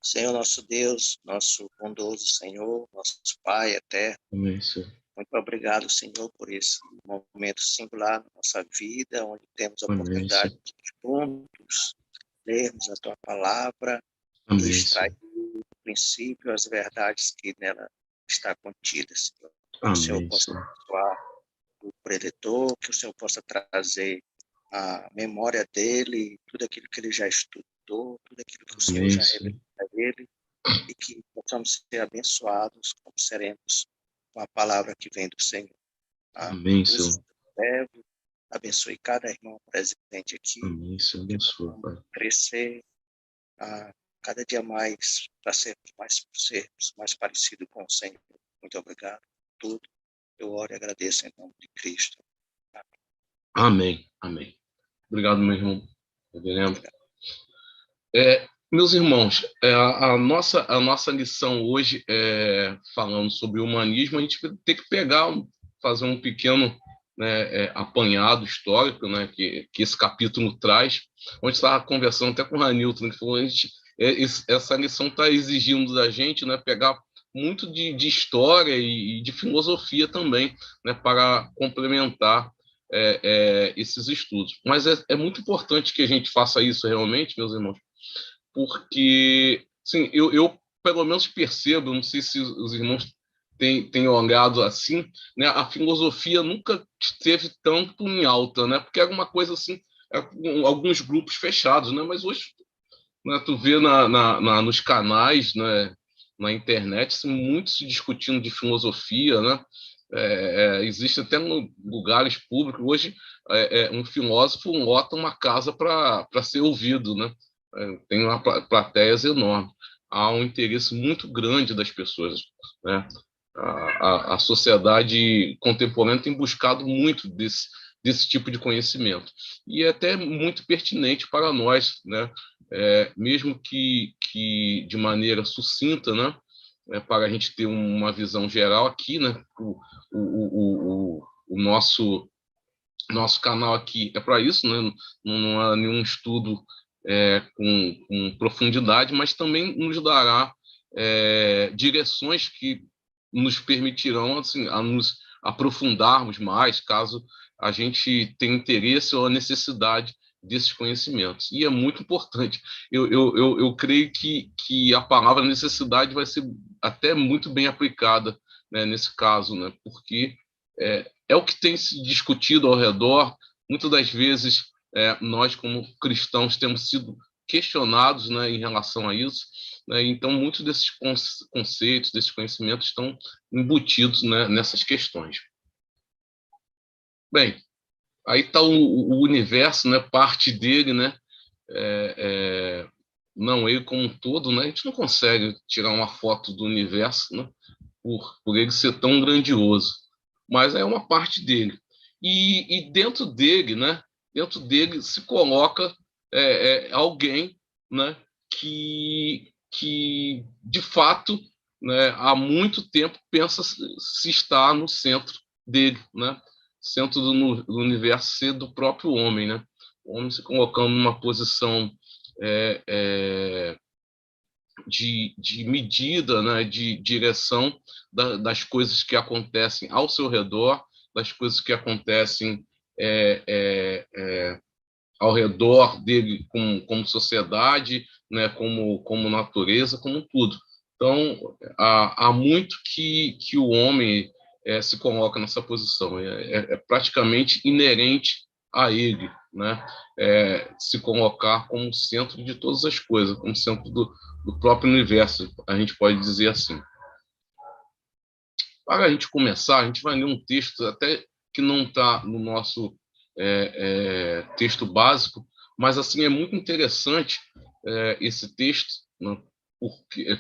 Senhor nosso Deus, nosso bondoso Senhor, nosso Pai eterno, Amém, Senhor. muito obrigado, Senhor, por esse momento singular na nossa vida, onde temos a Amém, oportunidade Senhor. de juntos lermos a Tua Palavra e Amém, extrair Senhor. do princípio as verdades que nela está contidas, Senhor. Que o Senhor Amém, possa Senhor. abençoar o preletor, que o Senhor possa trazer a memória dele, tudo aquilo que ele já estudou, tudo aquilo que o Senhor Amém, já Senhor. revelou a ele, e que possamos ser abençoados como seremos com a palavra que vem do Senhor. Amém, Use Senhor. o verbo, abençoe cada irmão presente aqui, Amém, Senhor. que Abençoa, possamos Pai. crescer cada dia mais para sermos mais parecidos com o Senhor. Muito obrigado por tudo. Eu oro e agradeço em nome de Cristo. Amém. Amém. Obrigado, meu irmão. Reverendo. Obrigado. Meus irmãos, a nossa lição hoje, falando sobre o humanismo, a gente tem que fazer um pequeno, né, apanhado histórico, né, que esse capítulo traz. Onde estava conversando até com o Ranilton, que falou, essa lição está exigindo da gente, né, pegar muito de história e de filosofia também, né, para complementar esses estudos. Mas é muito importante que a gente faça isso realmente, meus irmãos, porque, sim, eu pelo menos percebo, não sei se os irmãos têm olhado assim, né, a filosofia nunca esteve tanto em alta, né, porque era uma coisa assim, alguns grupos fechados, né, mas hoje, né, tu vê nos canais, né, na internet, assim, muito se discutindo de filosofia, né, existe até em lugares públicos, hoje um filósofo lota uma casa para ser ouvido, né, tem uma plateias enorme. Há um interesse muito grande das pessoas, né? A sociedade contemporânea tem buscado muito desse tipo de conhecimento. E é até muito pertinente para nós, né? Mesmo que de maneira sucinta, né? Para a gente ter uma visão geral aqui, né? O nosso canal aqui é para isso, né? Não há nenhum estudo com profundidade, mas também nos dará direções que nos permitirão assim, a nos aprofundarmos mais, caso a gente tenha interesse ou a necessidade desses conhecimentos. E é muito importante. Eu creio que a palavra necessidade vai ser até muito bem aplicada, né, nesse caso, né, porque é o que tem se discutido ao redor. Muitas das vezes, nós, como cristãos, temos sido questionados, né, em relação a isso, né? Então, muitos desses conceitos, desses conhecimentos estão embutidos, né, nessas questões. Bem, aí está o universo, né, parte dele, né, não ele como um todo, né, a gente não consegue tirar uma foto do universo, né, por ele ser tão grandioso, mas é uma parte dele. E dentro dele, né, dentro dele se coloca alguém, né, que de fato, né, há muito tempo pensa se está no centro dele, né, centro do universo ser do próprio homem, né, o homem se colocando numa posição é, é, de medida, né, de direção das coisas que acontecem ao seu redor, das coisas que acontecem é, é, é, ao redor dele como sociedade, né, como natureza, como tudo. Então, há muito que o homem se coloca nessa posição, é praticamente inerente a ele, né? Se colocar como centro de todas as coisas, como centro do próprio universo, a gente pode dizer assim. Para a gente começar, a gente vai ler um texto até que não está no nosso texto básico, mas assim é muito interessante esse texto, né, porque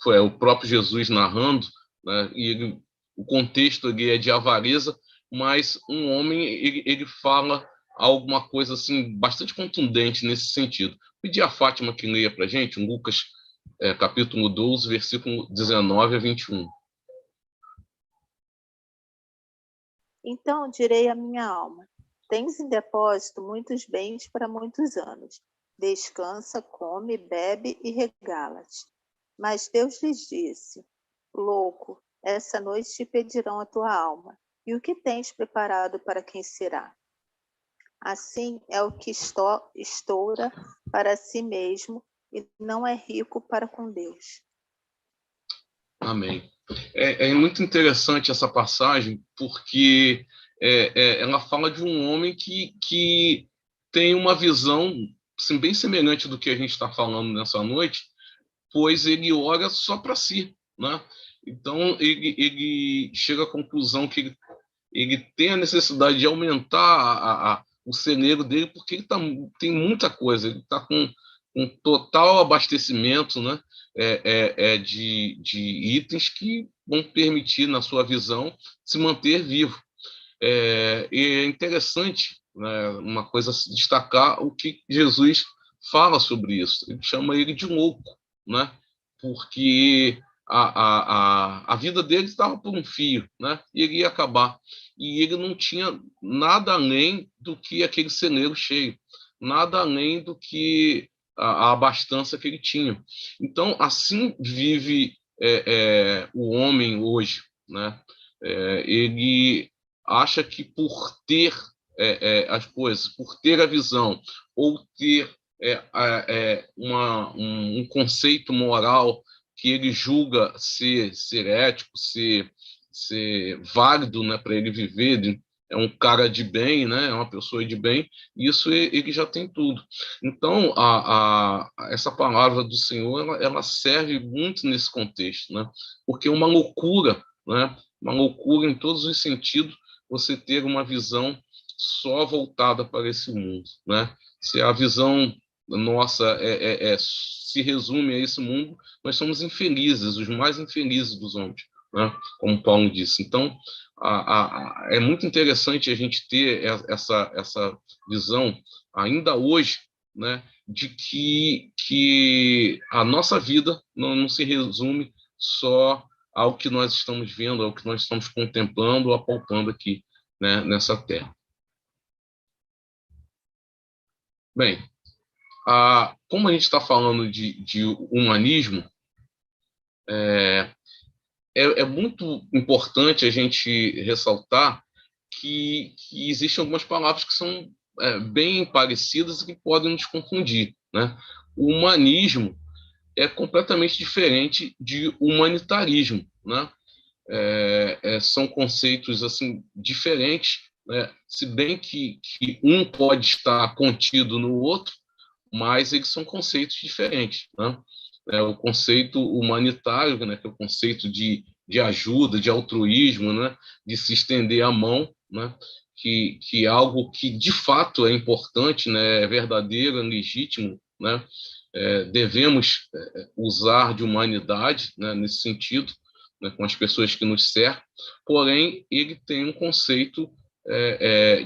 foi o próprio Jesus narrando, né, e o contexto ali é de avareza, mas um homem ele fala alguma coisa assim bastante contundente nesse sentido. Pedi a Fátima que leia para a gente, Lucas capítulo 12, versículo 19 a 21. Então direi à minha alma: tens em depósito muitos bens para muitos anos. Descansa, come, bebe e regala-te. Mas Deus lhes disse: louco, essa noite te pedirão a tua alma, e o que tens preparado para quem será? Assim é o que estoura para si mesmo e não é rico para com Deus. Amém. É muito interessante essa passagem, porque ela fala de um homem que tem uma visão assim, bem semelhante do que a gente está falando nessa noite, pois ele ora só para si, né? Então, ele chega à conclusão que ele tem a necessidade de aumentar o celeiro dele, porque tem muita coisa, ele está com total abastecimento, né, de itens que vão permitir, na sua visão, se manter vivo. E é interessante, né, uma coisa a se destacar, o que Jesus fala sobre isso. Ele chama ele de louco, né, porque a vida dele estava por um fio, né, e ele ia acabar. E ele não tinha nada além do que aquele celeiro cheio, nada além do que a abastança que ele tinha. Então, assim vive o homem hoje, né? Ele acha que por ter as coisas, por ter a visão, ou ter um conceito moral que ele julga ser ético, ser válido, né, para ele viver, é um cara de bem, né, é uma pessoa de bem, isso ele já tem tudo. Então, essa palavra do Senhor, ela serve muito nesse contexto, né, porque é uma loucura, né, uma loucura em todos os sentidos, você ter uma visão só voltada para esse mundo, né? Se a visão nossa se resume a esse mundo, nós somos infelizes, os mais infelizes dos homens, né? Como Paulo disse. Então, é muito interessante a gente ter essa visão ainda hoje, né? De que a nossa vida não se resume só ao que nós estamos vendo, ao que nós estamos contemplando, apalpando aqui, né, nessa terra. Bem, como a gente está falando de humanismo, é muito importante a gente ressaltar que existem algumas palavras que são bem parecidas e que podem nos confundir, né? O humanismo é completamente diferente de humanitarismo, né? São conceitos assim diferentes, né? Se bem que um pode estar contido no outro, mas eles são conceitos diferentes, né? O conceito humanitário, né, que é o conceito de ajuda, de altruísmo, né, de se estender a mão, né, que é algo que de fato é importante, né, é verdadeiro, é legítimo, né, devemos usar de humanidade, né, nesse sentido, né, com as pessoas que nos cercam, porém ele tem um conceito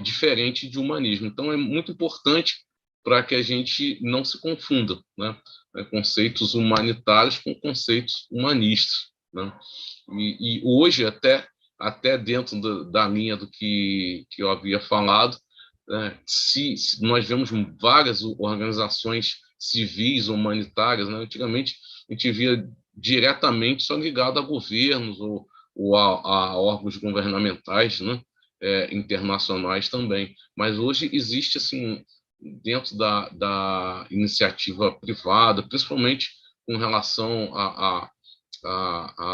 diferente de humanismo. Então é muito importante para que a gente não se confunda, né? Conceitos humanitários com conceitos humanistas, né? E hoje, até dentro da linha do que eu havia falado, né? Se nós vemos várias organizações civis humanitárias, né? Antigamente a gente via diretamente só ligado a governos ou a órgãos governamentais, né? Internacionais também, mas hoje existe assim dentro da iniciativa privada, principalmente com relação a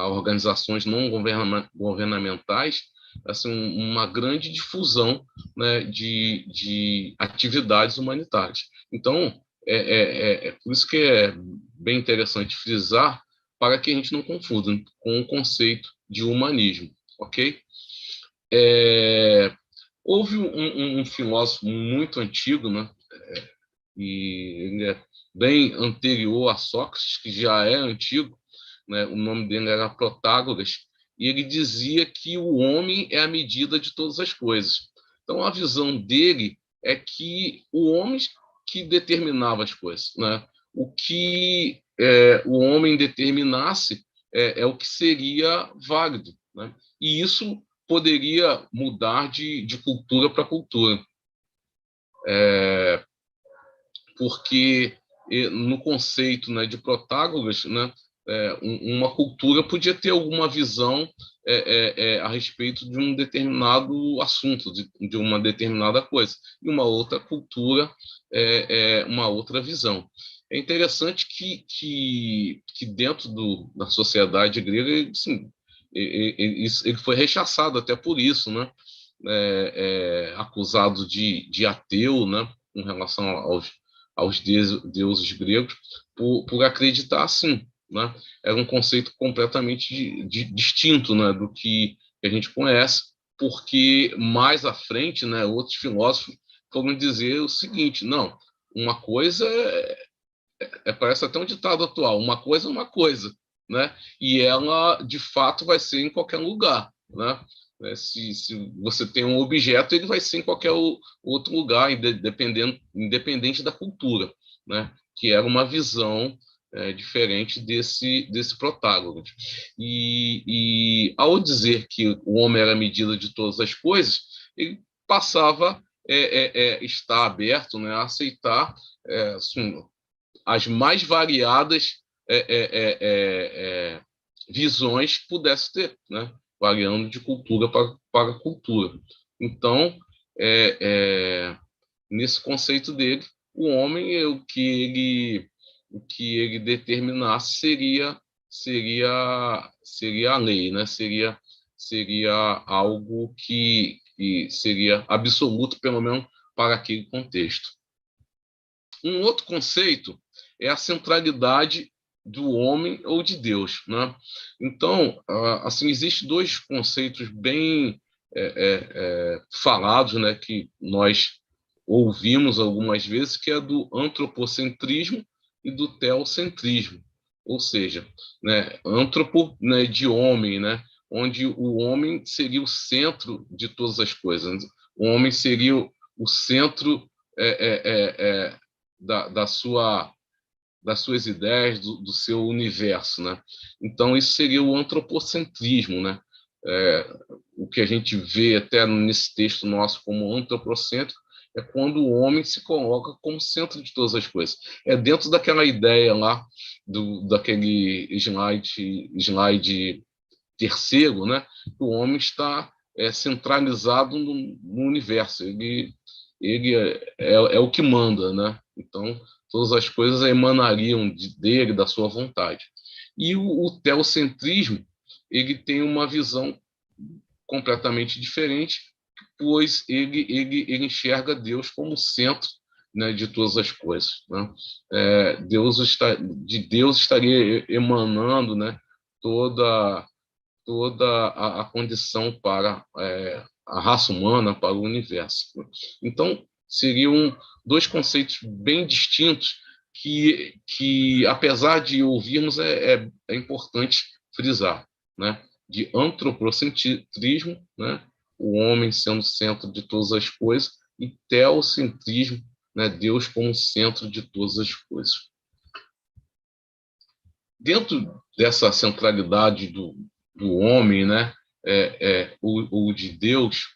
organizações não governamentais, assim, uma grande difusão, né, de atividades humanitárias. Então, é por isso que é bem interessante frisar para que a gente não confunda com o conceito de humanismo, ok? Houve um filósofo muito antigo, né, e ele é bem anterior a Sócrates, que já é antigo, né? O nome dele era Protágoras, e ele dizia que o homem é a medida de todas as coisas. Então, a visão dele é que o homem que determinava as coisas, né? O que o homem determinasse é o que seria válido, né? E isso poderia mudar de cultura para cultura. porque no conceito, né, de Protágoras, né, uma cultura podia ter alguma visão a respeito de um determinado assunto, de uma determinada coisa, e uma outra cultura, uma outra visão. É interessante que dentro da sociedade grega, assim, ele foi rechaçado até por isso, né? Acusado de ateu, né? Com relação aos deuses gregos, por acreditar assim, né? Era um conceito completamente distinto, né, do que a gente conhece, porque mais à frente, né, outros filósofos foram dizer o seguinte: não, uma coisa parece até um ditado atual, uma coisa é uma coisa, né? E ela, de fato, vai ser em qualquer lugar, né? Se você tem um objeto, ele vai ser em qualquer outro lugar, independente da cultura, né? Que era uma visão diferente desse Protágoras. E ao dizer que o homem era a medida de todas as coisas, ele passava estar aberto, né, a aceitar assim, as mais variadas visões que pudesse ter, né? Variando de cultura para cultura. Então, nesse conceito dele, o homem, o que ele determinasse seria a lei, né? Seria algo que seria absoluto, pelo menos para aquele contexto. Um outro conceito é a centralidade do homem ou de Deus, né? Então, assim, existem dois conceitos bem falados, né, que nós ouvimos algumas vezes, que é do antropocentrismo e do teocentrismo, ou seja, né, antropo, né, de homem, né, onde o homem seria o centro de todas as coisas, o homem seria o centro das suas ideias, do seu universo, né? Então isso seria o antropocentrismo, né? O que a gente vê até nesse texto nosso como antropocêntrico é quando o homem se coloca como centro de todas as coisas. É dentro daquela ideia lá daquele slide terceiro, né? Que o homem está centralizado no universo. Ele é o que manda, né? Então, todas as coisas emanariam dele, da sua vontade. E o teocentrismo, ele tem uma visão completamente diferente, pois ele enxerga Deus como centro, né, de todas as coisas, né? De Deus estaria emanando, né, toda a condição para a raça humana, para o universo. Então, seriam dois conceitos bem distintos que apesar de ouvirmos, é importante frisar, né? De antropocentrismo, né? O homem sendo o centro de todas as coisas, e teocentrismo, né? Deus como centro de todas as coisas. Dentro dessa centralidade do homem, né, ou de Deus,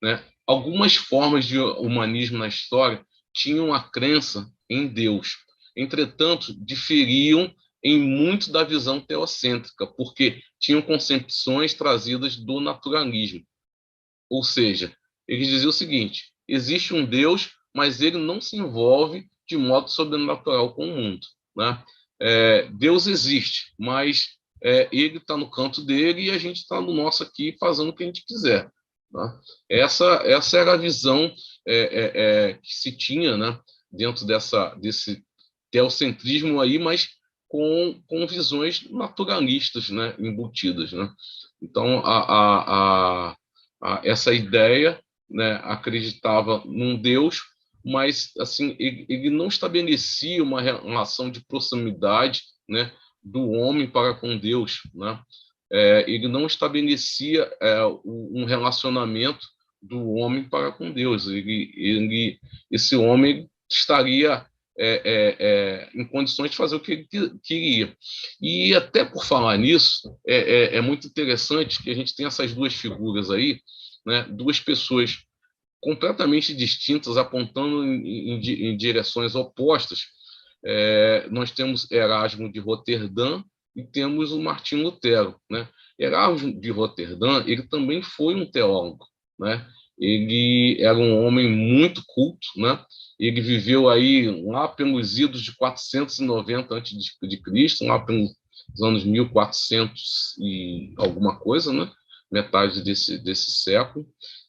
né, algumas formas de humanismo na história tinham a crença em Deus. Entretanto, diferiam em muito da visão teocêntrica, porque tinham concepções trazidas do naturalismo. Ou seja, eles diziam o seguinte: existe um Deus, mas ele não se envolve de modo sobrenatural com o mundo, né? Deus existe, mas ele está no canto dele e a gente está no nosso aqui fazendo o que a gente quiser, né? Essa era a visão que se tinha, né, dentro desse teocentrismo aí, mas com visões naturalistas, né, embutidas, né? Então, essa ideia, né, acreditava num Deus, mas assim ele não estabelecia uma relação de proximidade, né, do homem para com Deus, né? Ele não estabelecia um relacionamento do homem para com Deus. Esse homem estaria em condições de fazer o que ele queria. E até por falar nisso, é muito interessante que a gente tem essas duas figuras aí, né, duas pessoas completamente distintas, apontando em direções opostas. Nós temos Erasmo de Roterdã e temos o Martim Lutero, né? Erasmo de Roterdã, ele também foi um teólogo, né? Ele era um homem muito culto, né? Ele viveu aí lá pelos idos de 490 a.C., lá pelos anos 1400 e alguma coisa, né? Metade desse século,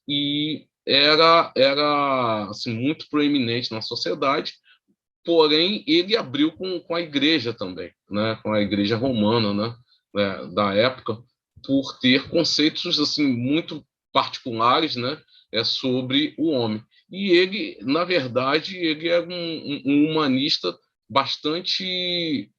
e era assim, muito proeminente na sociedade. Porém, ele abriu com a igreja também, né? Com a igreja romana, da época, por ter conceitos assim muito particulares, né? Sobre o homem. E ele, na verdade, ele era um humanista bastante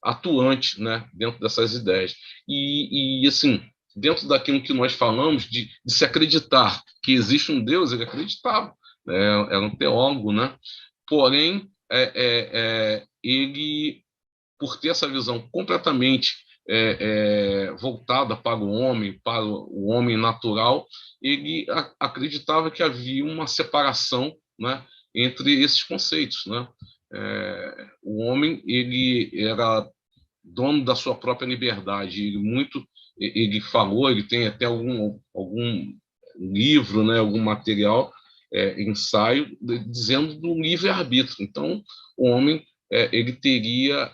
atuante, né? Dentro dessas ideias. E assim, dentro daquilo que nós falamos de se acreditar que existe um Deus, ele acreditava, era um teólogo, né? Porém, ele, por ter essa visão completamente voltada para o homem natural, ele acreditava que havia uma separação, né, entre esses conceitos, né? O homem, ele era dono da sua própria liberdade. Ele falou, ele tem até algum livro, né, algum material, ensaio, dizendo do livre-arbítrio. Então, o homem, ele teria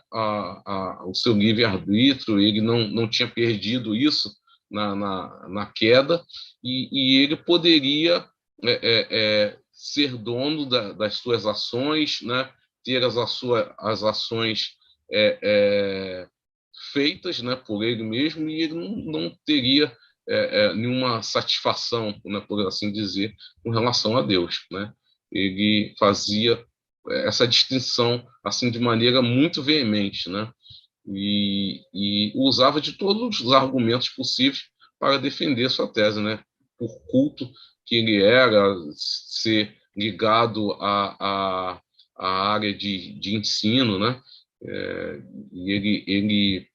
o seu livre-arbítrio, ele não tinha perdido isso na queda, e ele poderia ser dono das suas ações, né, ter as ações feitas, né, por ele mesmo, e ele não teria nenhuma satisfação, né, por assim dizer, com relação a Deus, né? Ele fazia essa distinção assim de maneira muito veemente, né? E usava de todos os argumentos possíveis para defender sua tese, né? Por culto que ele era, ser ligado à área de ensino, né? E ele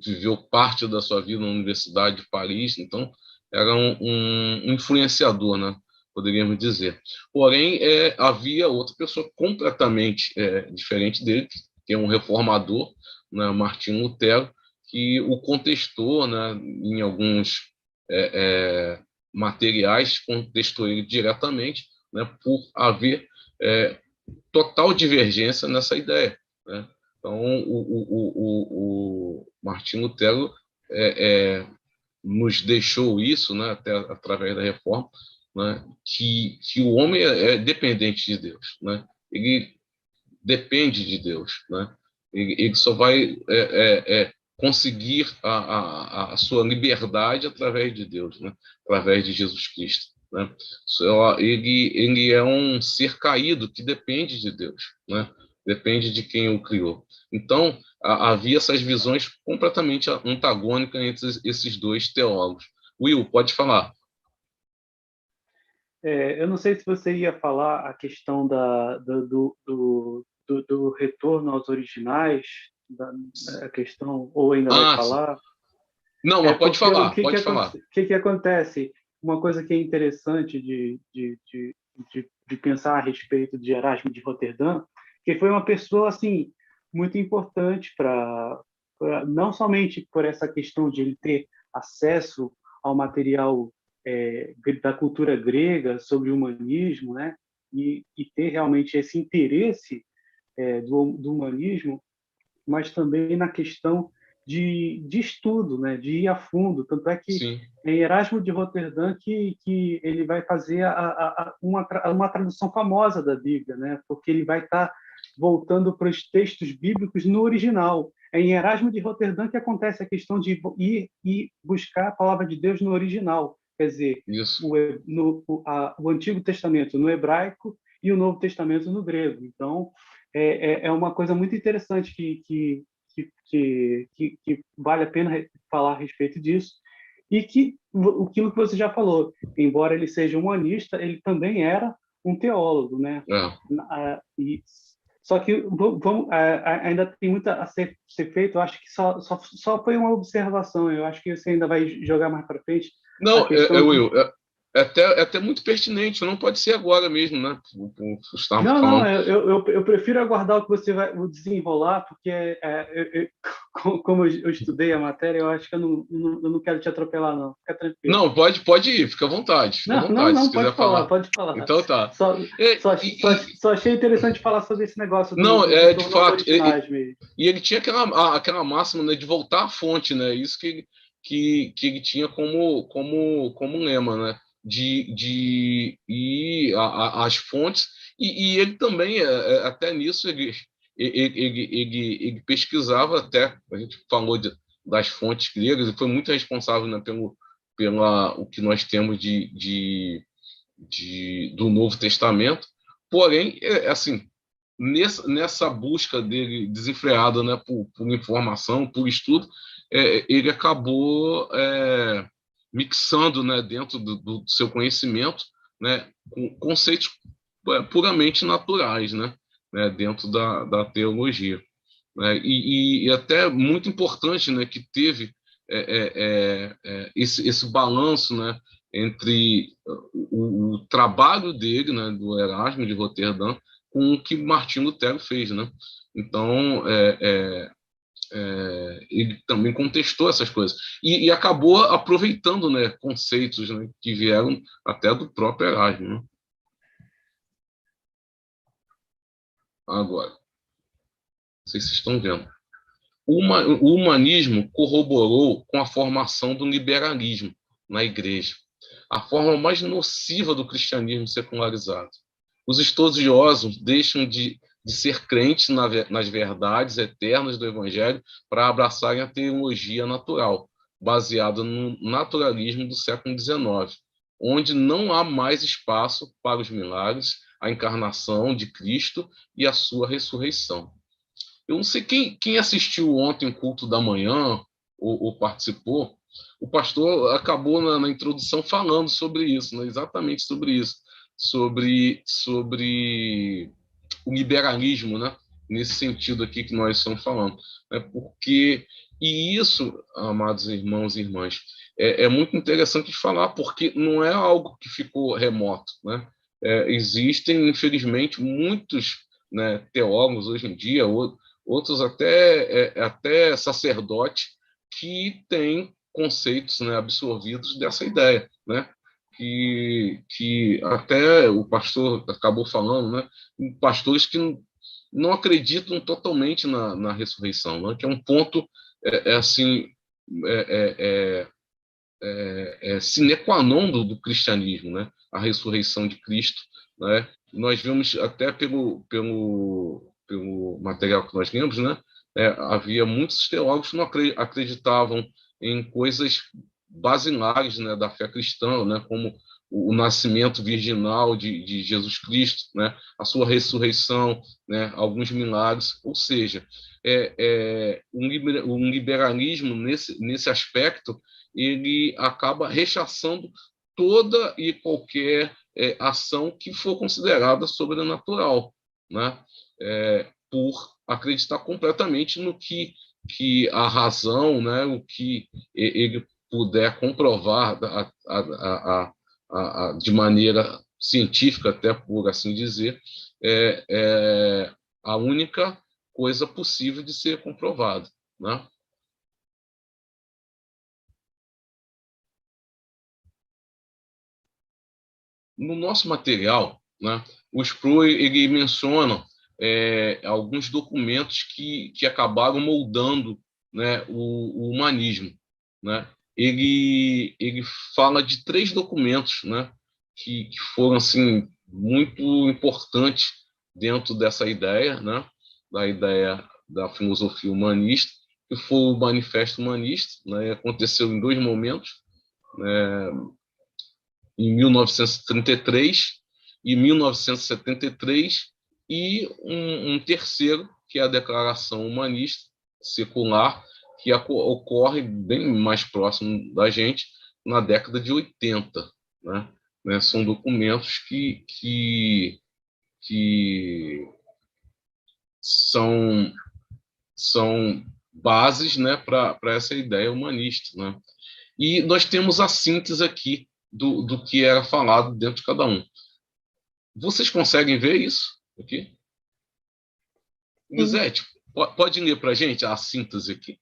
viveu parte da sua vida na Universidade de Paris, então era um influenciador, né? Poderíamos dizer. Porém, havia outra pessoa completamente diferente dele, que é um reformador, né? Martim Lutero, que o contestou, né? Em alguns materiais, contestou ele diretamente, né? Por haver total divergência nessa ideia, né? Então, o Martim Lutero nos deixou isso, né, até através da reforma, né, que o homem é dependente de Deus, né? Ele depende de Deus, né? Ele só vai conseguir a sua liberdade através de Deus, né? Através de Jesus Cristo, né? Ele é um ser caído que depende de Deus, né? Depende de quem o criou. Então, havia essas visões completamente antagônicas entre esses dois teólogos. Will, pode falar. Eu não sei se você ia falar a questão do retorno aos originais, a questão, ou ainda vai falar? Não, mas pode falar, pode falar. O que acontece? Uma coisa que é interessante de pensar a respeito de Erasmo de Roterdã, que foi uma pessoa assim muito importante não somente por essa questão de ele ter acesso ao material da cultura grega sobre o humanismo, né? E ter realmente esse interesse do humanismo, mas também na questão de estudo, né? De ir a fundo. Tanto é que Sim. é em Erasmo de Roterdã que ele vai fazer uma tradução famosa da Bíblia, né? Porque ele vai estar voltando para os textos bíblicos no original. É em Erasmo de Roterdã que acontece a questão de ir e buscar a palavra de Deus no original. Quer dizer, o Antigo Testamento no hebraico e o Novo Testamento no grego. Então, é uma coisa muito interessante que vale a pena falar a respeito disso. E aquilo que você já falou, embora ele seja humanista, ele também era um teólogo, né? Só que ainda tem muito a ser feito. Eu acho que só foi uma observação. Eu acho que você ainda vai jogar mais para frente Não, questão de... Will, é até muito pertinente, não pode ser agora mesmo, né? O que estamos Não, não, falando. eu prefiro aguardar o que você vai desenrolar, porque como eu estudei a matéria, eu acho que eu não quero te atropelar, não. Fica tranquilo. Não, pode ir, fica à vontade, fica à Não, não, vontade, se não, quiser falar. pode falar. Então tá. Só, E, só, e- só, e- só achei interessante falar sobre esse negócio não, dos de retornos fato, originais mesmo. e ele tinha aquela máxima, né, de voltar à fonte, né? Isso que ele tinha como lema, né? De ir às fontes, e ele também, até nisso, ele pesquisava até, a gente falou das fontes gregas, e foi muito responsável, né, pela o que nós temos do Novo Testamento. Porém, assim, nessa busca dele desenfreada, né, por informação, por estudo, ele acabou mixando, né, dentro do seu conhecimento, né, com conceitos puramente naturais, né, dentro da teologia, né, e até muito importante, né, que teve esse balanço, né, entre o trabalho dele, né, do Erasmo de Roterdã, com o que Martim Lutero fez, né? Então, ele também contestou essas coisas e acabou aproveitando, né, conceitos, né, que vieram até do próprio Erasmo, né? Agora, não sei se vocês estão vendo. O humanismo corroborou com a formação do liberalismo na Igreja, a forma mais nociva do cristianismo secularizado. Os estudiosos deixam de ser crentes nas verdades eternas do Evangelho para abraçarem a teologia natural, baseada no naturalismo do século XIX, onde não há mais espaço para os milagres, a encarnação de Cristo e a sua ressurreição. Eu não sei quem assistiu ontem o culto da manhã ou participou. O pastor acabou na introdução falando sobre isso, né? Exatamente sobre isso, sobre o liberalismo, né? Nesse sentido aqui que nós estamos falando, né? Porque e isso, amados irmãos e irmãs, é muito interessante de falar, porque não é algo que ficou remoto, né? Existem, infelizmente, muitos, né, teólogos hoje em dia, outros até sacerdotes que têm conceitos, né, absorvidos dessa ideia, né? Que até o pastor acabou falando, né? Pastores que não acreditam totalmente na ressurreição, né? Que é um ponto assim é, sine qua non do cristianismo, né? A ressurreição de Cristo, né? Nós vimos até pelo material que nós vimos, né? Havia muitos teólogos que não acreditavam em coisas basilares, né, da fé cristã, né, como o nascimento virginal de Jesus Cristo, né, a sua ressurreição, né, alguns milagres, ou seja, um liberalismo nesse aspecto ele acaba rechaçando toda e qualquer ação que for considerada sobrenatural, né? Por acreditar completamente no que a razão, né, o que ele puder comprovar de maneira científica, até por assim dizer, é a única coisa possível de ser comprovada, né? No nosso material, né, o Sproul ele menciona alguns documentos que acabaram moldando, né, o humanismo, né? Ele fala de 3 documentos, né, que foram assim muito importantes dentro dessa ideia, né, da ideia da filosofia humanista, que foi o Manifesto Humanista, né, aconteceu em 2 momentos, né, em 1933 e 1973, e um terceiro, que é a Declaração Humanista Secular, que ocorre bem mais próximo da gente, na década de 80. Né? São documentos que são bases, né, para essa ideia humanista. Né? E nós temos a síntese aqui do que era falado dentro de cada um. Vocês conseguem ver isso aqui? Lisete, pode ler para a gente a síntese aqui?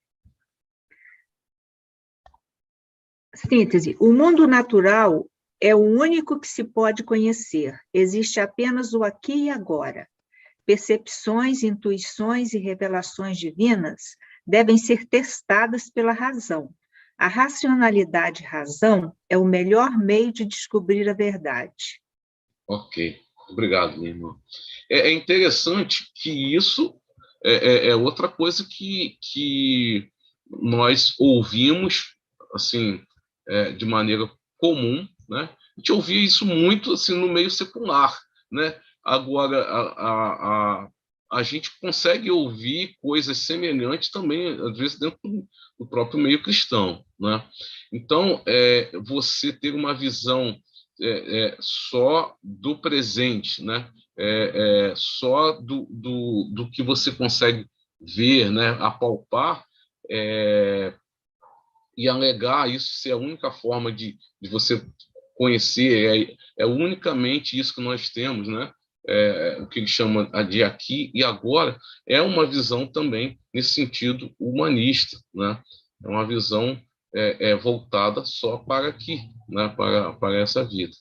Síntese. O mundo natural é o único que se pode conhecer. Existe apenas o aqui e agora. Percepções, intuições e revelações divinas devem ser testadas pela razão. A racionalidade e razão é o melhor meio de descobrir a verdade. Ok, obrigado, minha irmã. É interessante que isso é outra coisa que nós ouvimos assim de maneira comum, né? A gente ouvia isso muito assim no meio secular, né? Agora a gente consegue ouvir coisas semelhantes também às vezes dentro do próprio meio cristão, né? Então você ter uma visão só do presente, né? Só do que você consegue ver, né? Apalpar, e alegar isso ser a única forma de você conhecer, unicamente isso que nós temos, né? O que ele chama de aqui e agora, é uma visão também, nesse sentido, humanista, né? É uma visão voltada só para aqui, né? Para essa vida,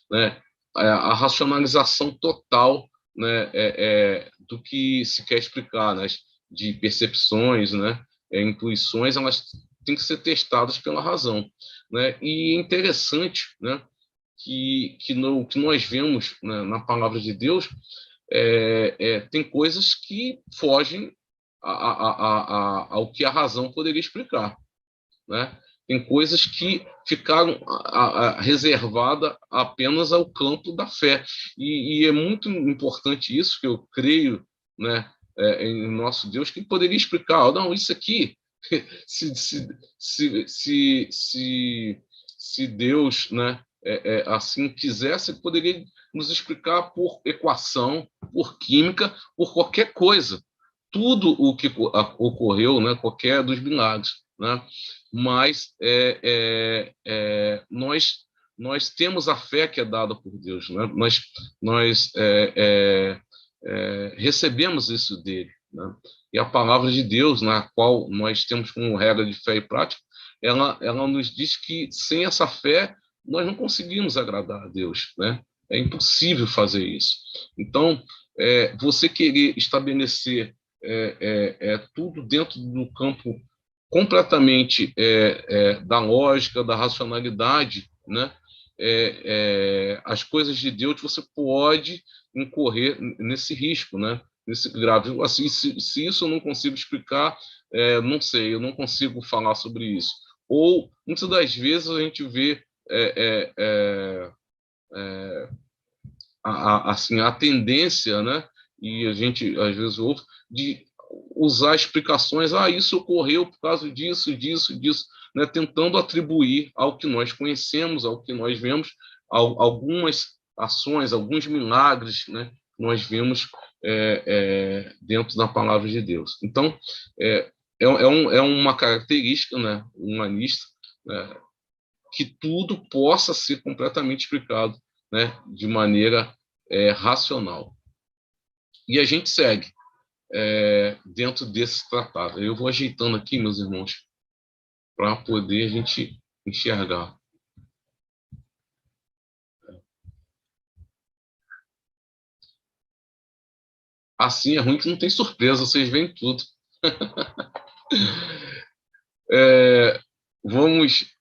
né? A racionalização total, né? Do que se quer explicar, né? De percepções, né? Intuições, elas têm que ser testadas pela razão, né? E é interessante, né? Que nós vemos, né, na palavra de Deus, tem coisas que fogem ao que a razão poderia explicar, né? Tem coisas que ficaram reservadas apenas ao campo da fé. E é muito importante isso, que eu creio, né, em nosso Deus, que poderia explicar, não, isso aqui, se Deus, né, assim quisesse, poderia nos explicar por equação, por química, por qualquer coisa. Tudo o que ocorreu, né, qualquer dos milagres, né? Mas nós temos a fé que é dada por Deus, né? Nós recebemos isso dele, né? E a palavra de Deus, na qual nós temos como regra de fé e prática, ela nos diz que sem essa fé nós não conseguimos agradar a Deus, né? É impossível fazer isso. Então, você querer estabelecer tudo dentro do campo completamente da lógica, da racionalidade, né? As coisas de Deus, você pode incorrer nesse risco, né? Nesse grave. Assim, se isso eu não consigo explicar, não sei, eu não consigo falar sobre isso. Ou, muitas das vezes, a gente vê assim, a tendência, né? E a gente, às vezes, ouve, de usar explicações, isso ocorreu por causa disso, né? Tentando atribuir ao que nós conhecemos, ao que nós vemos, algumas ações, alguns milagres, né? Nós vimos dentro da palavra de Deus. Então, uma característica, né, humanista, né, que tudo possa ser completamente explicado, né, de maneira racional. E a gente segue dentro desse tratado. Eu vou ajeitando aqui, meus irmãos, para poder a gente enxergar. Assim é ruim que não tem surpresa, vocês veem tudo. Vamos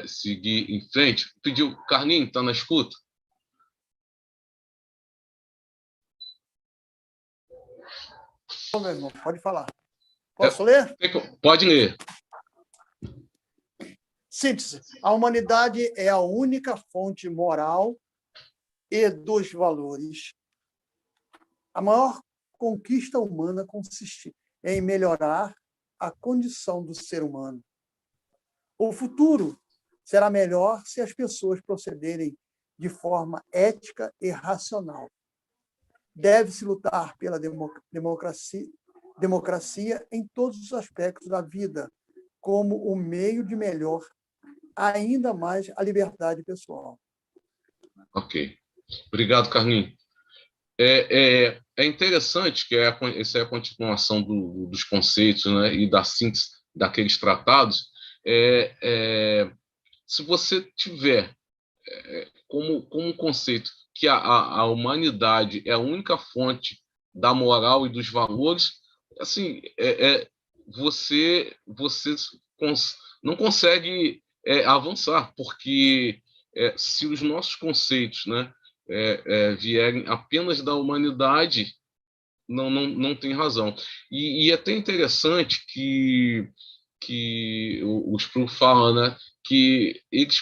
seguir em frente. Pediu, Carlinhos, está na escuta? Bom, meu irmão, pode falar. Posso ler? Pode ler. Síntese. A humanidade é a única fonte moral e dos valores. A maior conquista humana consiste em melhorar a condição do ser humano. O futuro será melhor se as pessoas procederem de forma ética e racional. Deve-se lutar pela democracia em todos os aspectos da vida, como o meio de melhor ainda mais a liberdade pessoal. Ok. Obrigado, Carlinhos. É interessante que essa é a continuação dos conceitos, né, e da síntese daqueles tratados. Se você tiver como um conceito que a humanidade é a única fonte da moral e dos valores, assim, você não consegue avançar, porque se os nossos conceitos, né, vierem apenas da humanidade, não tem razão. E é até interessante que o Spru fala, né, que eles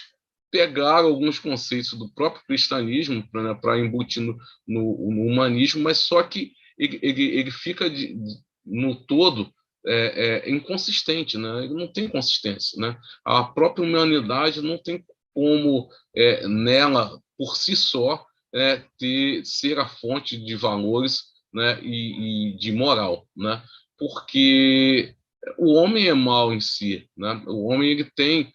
pegaram alguns conceitos do próprio cristianismo para embutir no humanismo, mas só que ele fica no todo inconsistente, né? Ele não tem consistência, né? A própria humanidade não tem como nela por si só ser a fonte de valores, né, e de moral, né? Porque o homem é mau em si, né? O homem ele tem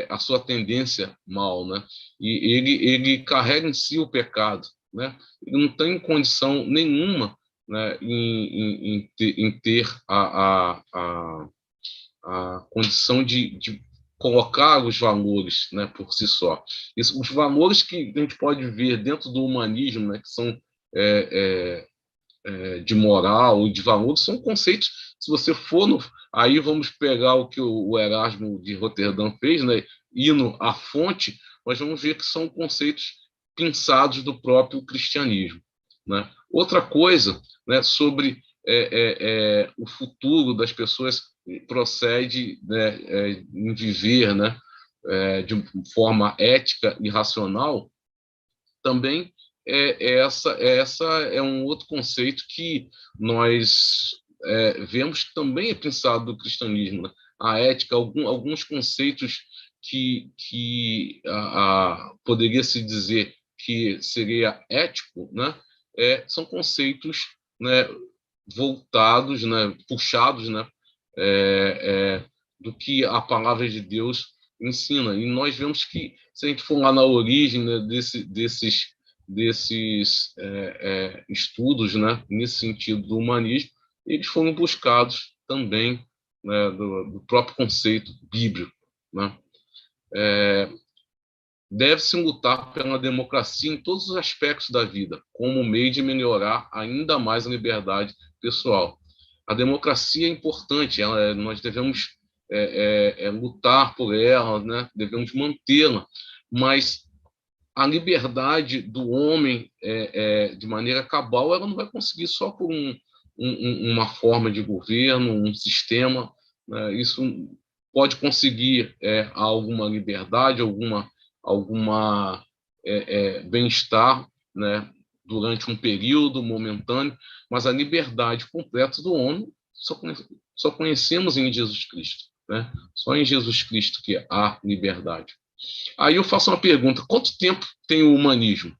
a sua tendência mal, né? E ele carrega em si o pecado, né? Ele não tem condição nenhuma, né, em ter a condição de colocar os valores, né, por si só. Os valores que a gente pode ver dentro do humanismo, né, que são de moral e de valores, são conceitos. Se você for aí vamos pegar o que o Erasmo de Roterdã fez, né, indo à fonte, nós vamos ver que são conceitos pensados do próprio cristianismo, né? Outra coisa, né, sobre o futuro das pessoas procede, né, em viver, né, de forma ética e racional, também essa é um outro conceito que nós vemos que também é pensado do cristianismo, né? A ética, alguns conceitos que poderia se dizer que seria ético, né? São conceitos, né, voltados, né, puxados, né, do que a palavra de Deus ensina. E nós vemos que, se a gente for lá na origem, né, desses estudos, né, nesse sentido do humanismo, eles foram buscados também, né, do próprio conceito bíblico, né? Deve-se lutar pela democracia em todos os aspectos da vida, como meio de melhorar ainda mais a liberdade pessoal. A democracia é importante, nós devemos lutar por ela, né? Devemos mantê-la, mas a liberdade do homem, de maneira cabal, ela não vai conseguir só por uma forma de governo, um sistema, né? Isso pode conseguir alguma liberdade, alguma bem-estar, né, durante um período momentâneo, mas a liberdade completa do homem só conhecemos em Jesus Cristo, né? Só em Jesus Cristo que há liberdade. Aí eu faço uma pergunta: quanto tempo tem o humanismo?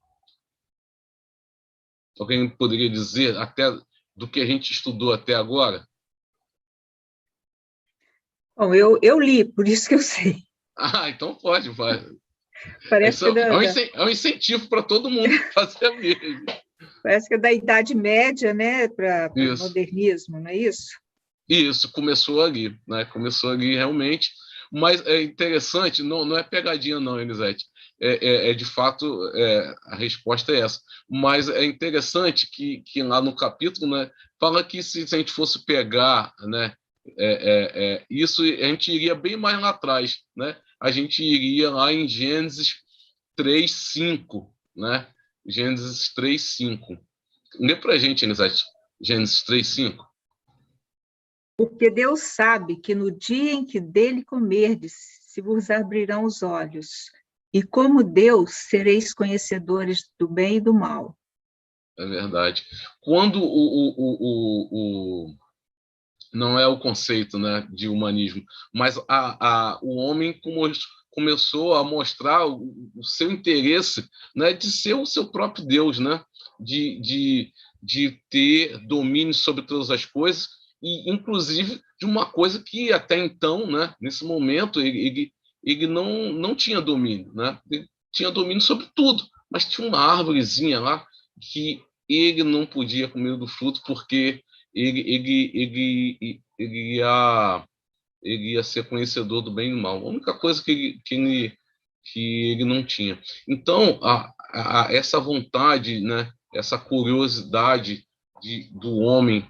Alguém poderia dizer até do que a gente estudou até agora? Bom, eu li, por isso que eu sei. Então pode. Parece que é um incentivo para todo mundo fazer mesmo. Parece que é da Idade Média, né, para o modernismo, não é isso? Isso, começou ali, né? Começou ali realmente. Mas é interessante, não é pegadinha não, Elisete. De fato, a resposta é essa. Mas é interessante que lá no capítulo, né, fala que se a gente fosse pegar, né, isso, a gente iria bem mais lá atrás, né? A gente iria lá em Gênesis 3:5, né? Gênesis 3:5. Lê para a gente, Elisete, Gênesis 3:5. Porque Deus sabe que no dia em que dele comerdes, se vos abrirão os olhos, e como Deus sereis conhecedores do bem e do mal. É verdade. Quando não é o conceito, né, de humanismo, mas o homem começou a mostrar o seu interesse, né, de ser o seu próprio Deus, né, de ter domínio sobre todas as coisas, inclusive de uma coisa que até então, né, nesse momento, ele não tinha domínio, né? Ele tinha domínio sobre tudo, mas tinha uma árvorezinha lá que ele não podia comer do fruto porque ele ia ser conhecedor do bem e do mal. A única coisa que ele não tinha. Então, essa vontade, né, essa curiosidade do homem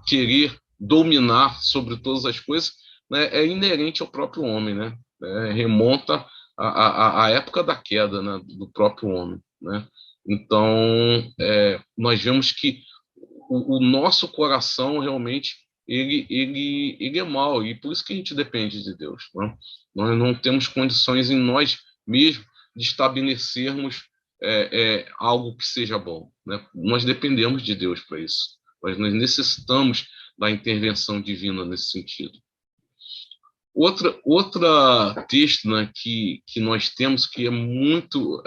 querer dominar sobre todas as coisas, né, é inerente ao próprio homem, né? Remonta à época da queda, né, do próprio homem, né? Então, nós vemos que o nosso coração realmente ele é mau, e por isso que a gente depende de Deus, né? Nós não temos condições em nós mesmos de estabelecermos algo que seja bom, né? Nós dependemos de Deus para isso. Nós necessitamos da intervenção divina nesse sentido. Outra texto, né, que nós temos que é muito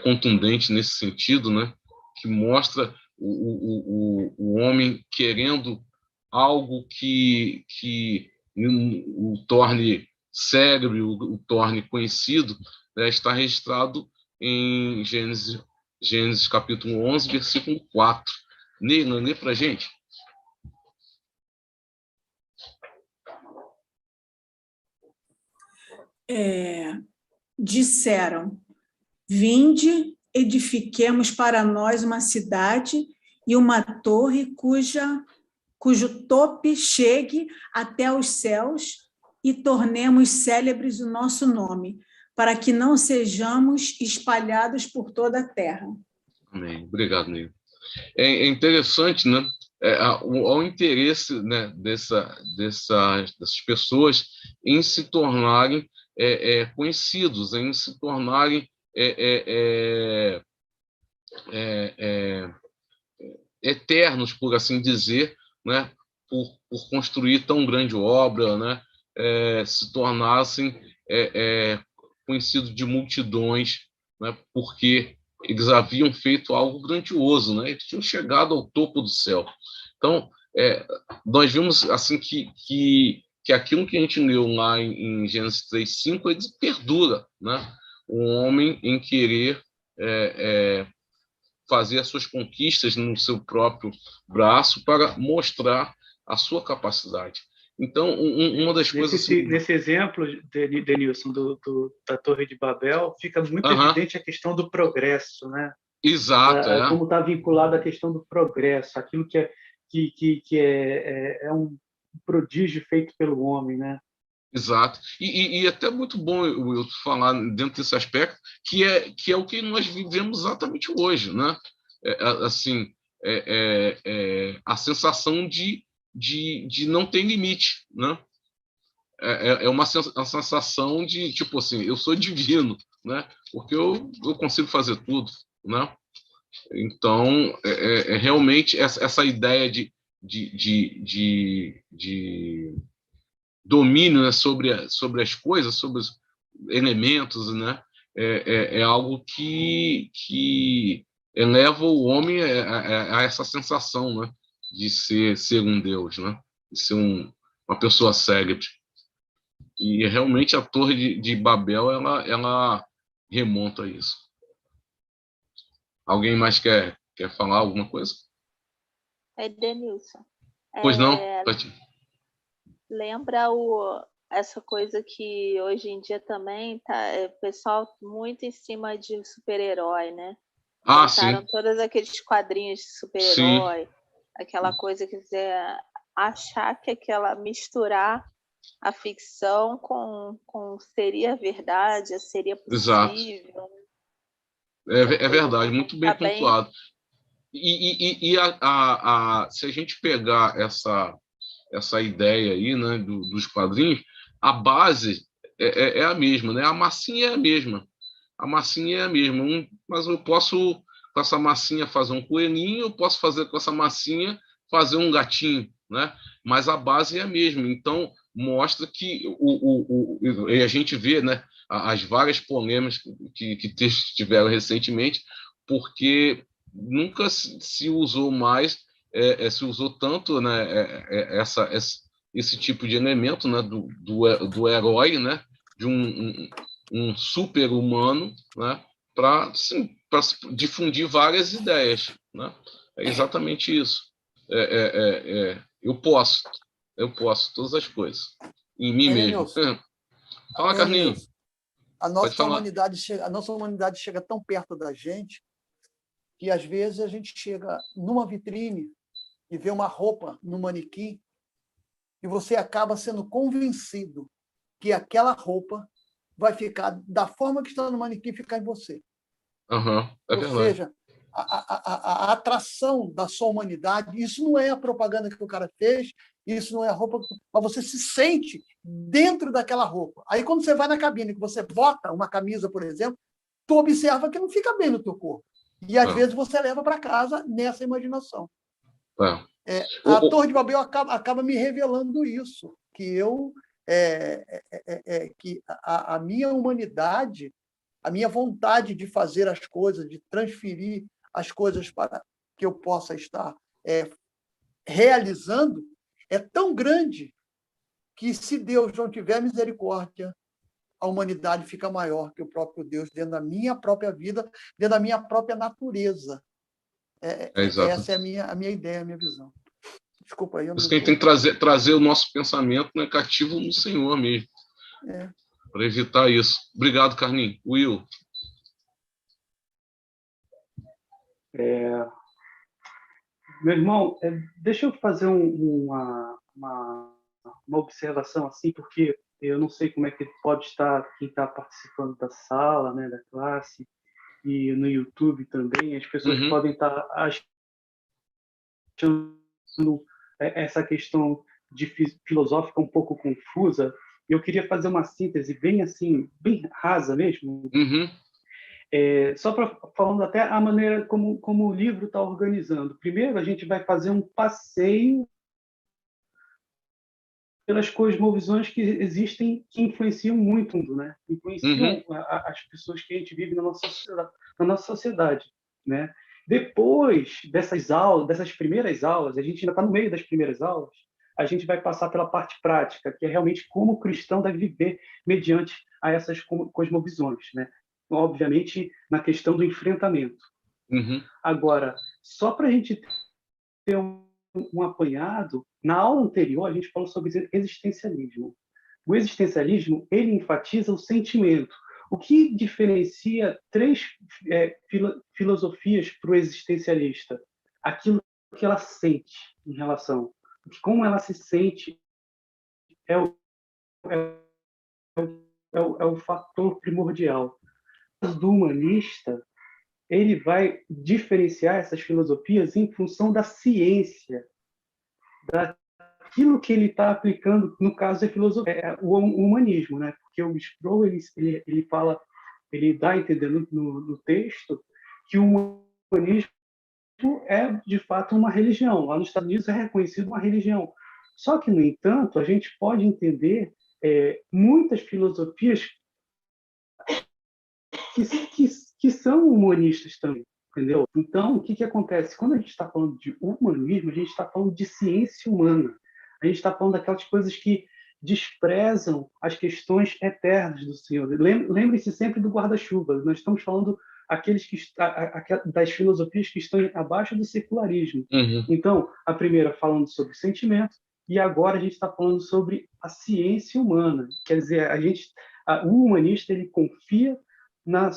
contundente nesse sentido, né, que mostra o homem querendo algo que o torne célebre, o torne conhecido, né, está registrado em Gênesis capítulo 11, versículo 4. Neila, lê para a gente. Disseram: vinde, edifiquemos para nós uma cidade e uma torre cujo tope chegue até os céus, e tornemos célebres o nosso nome, para que não sejamos espalhados por toda a terra. Amém. Obrigado, Neil. É interessante, né? Ao interesse, né, dessas pessoas em se tornarem conhecidos, em se tornarem eternos, por assim dizer, né, por construir tão grande obra, né, se tornassem conhecidos de multidões, né, porque eles haviam feito algo grandioso, né, eles tinham chegado ao topo do céu. Então, nós vimos assim que aquilo que a gente leu lá em Gênesis 3:5 ele perdura, né, o homem em querer fazer as suas conquistas no seu próprio braço para mostrar a sua capacidade. Então, uma das coisas... Nesse exemplo, Denilson, da Torre de Babel, fica muito evidente a questão do progresso, né? Exato. Como está vinculado à questão do progresso, aquilo que é um prodígio feito pelo homem, né? Exato. E até muito bom eu falar dentro desse aspecto, que é o que nós vivemos exatamente hoje, né? A sensação de não ter limite, né? Uma sensação de, tipo assim, eu sou divino, né? Porque eu consigo fazer tudo, né? Então, realmente, essa ideia de domínio, né, sobre as coisas, sobre os elementos, né, é algo que eleva o homem a essa sensação, né, de ser um Deus, né, de ser uma pessoa célebre. E realmente a Torre de Babel ela remonta a isso. Alguém mais quer falar alguma coisa? Denilson. Pois não, Tati? Lembra essa coisa que hoje em dia também tá o pessoal muito em cima de super-herói, né? Botaram Sim. todos aqueles quadrinhos de super-herói, aquela coisa que quiser achar que misturar a ficção com seria verdade, seria possível. Exato. É verdade, muito bem pontuado. Se a gente pegar essa ideia aí, né, dos quadrinhos, a base é a mesma, né? A massinha é a mesma. Mas eu posso, com essa massinha, fazer um coelhinho, eu posso fazer com essa massinha, fazer um gatinho, né? Mas a base é a mesma. Então, mostra que a gente vê, né, as várias polêmicas que tiveram recentemente, porque nunca se usou mais se usou tanto, né, esse tipo de elemento, né, do herói, né, de um super-humano, né, para difundir várias ideias, né? É exatamente isso. Eu posso todas as coisas em mim mesmo. Elenilson, Fala, Carlinhos. Elenilson, a Pode falar. a nossa humanidade chega tão perto da gente que, às vezes, a gente chega numa vitrine e vê uma roupa no manequim e você acaba sendo convencido que aquela roupa vai ficar da forma que está no manequim, ficar em você. Uhum, Ou verdade. seja, a atração da sua humanidade, isso não é a propaganda que o cara fez, isso não é a roupa, mas você se sente dentro daquela roupa. Aí, quando você vai na cabine, que você bota uma camisa, por exemplo, tu observa que não fica bem no teu corpo. E, às vezes, você leva para casa nessa imaginação. A Torre de Babel acaba me revelando isso, que eu que a minha humanidade, a minha vontade de fazer as coisas, de transferir as coisas para que eu possa estar realizando, é tão grande que, se Deus não tiver misericórdia, a humanidade fica maior que o próprio Deus dentro da minha própria vida, dentro da minha própria natureza. Essa é a minha ideia, a minha visão. Desculpa aí. Por isso que a gente tem que trazer o nosso pensamento, né, cativo no Senhor mesmo. Para evitar isso. Obrigado, Carlinhos. Will. Meu irmão, deixa eu fazer uma observação assim, porque eu não sei como é que pode estar quem está participando da sala, né, da classe, e no YouTube também, as pessoas podem estar achando essa questão filosófica um pouco confusa. Eu queria fazer uma síntese bem assim, bem rasa mesmo. Só falando até a maneira como o livro está organizando. Primeiro, a gente vai fazer um passeio pelas cosmovisões que existem, que influenciam muito o mundo, né? Influenciam as pessoas que a gente vive na nossa sociedade, né? Depois dessas primeiras aulas, a gente ainda está no meio das primeiras aulas, a gente vai passar pela parte prática, que é realmente como o cristão deve viver mediante a essas cosmovisões, né? Obviamente, na questão do enfrentamento. Agora, só para a gente ter um apanhado, na aula anterior a gente falou sobre existencialismo. O existencialismo, ele enfatiza o sentimento. O que diferencia três filosofias para o existencialista? Aquilo que ela sente em relação. Como ela se sente é o fator primordial. Do humanista, ele vai diferenciar essas filosofias em função da ciência, daquilo que ele está aplicando, no caso da filosofia, o humanismo, né? Porque o Sproul ele fala, ele dá a entender no texto que o humanismo é de fato uma religião. Lá nos Estados Unidos é reconhecido uma religião. Só que, no entanto, a gente pode entender muitas filosofias que são humanistas também, entendeu? Então, o que acontece? Quando a gente está falando de humanismo, a gente está falando de ciência humana. A gente está falando daquelas coisas que desprezam as questões eternas do Senhor. Lembre-se sempre do guarda-chuva. Nós estamos falando das filosofias que estão abaixo do secularismo. Então, a primeira falando sobre sentimento, e agora a gente está falando sobre a ciência humana. Quer dizer, o humanista ele confia na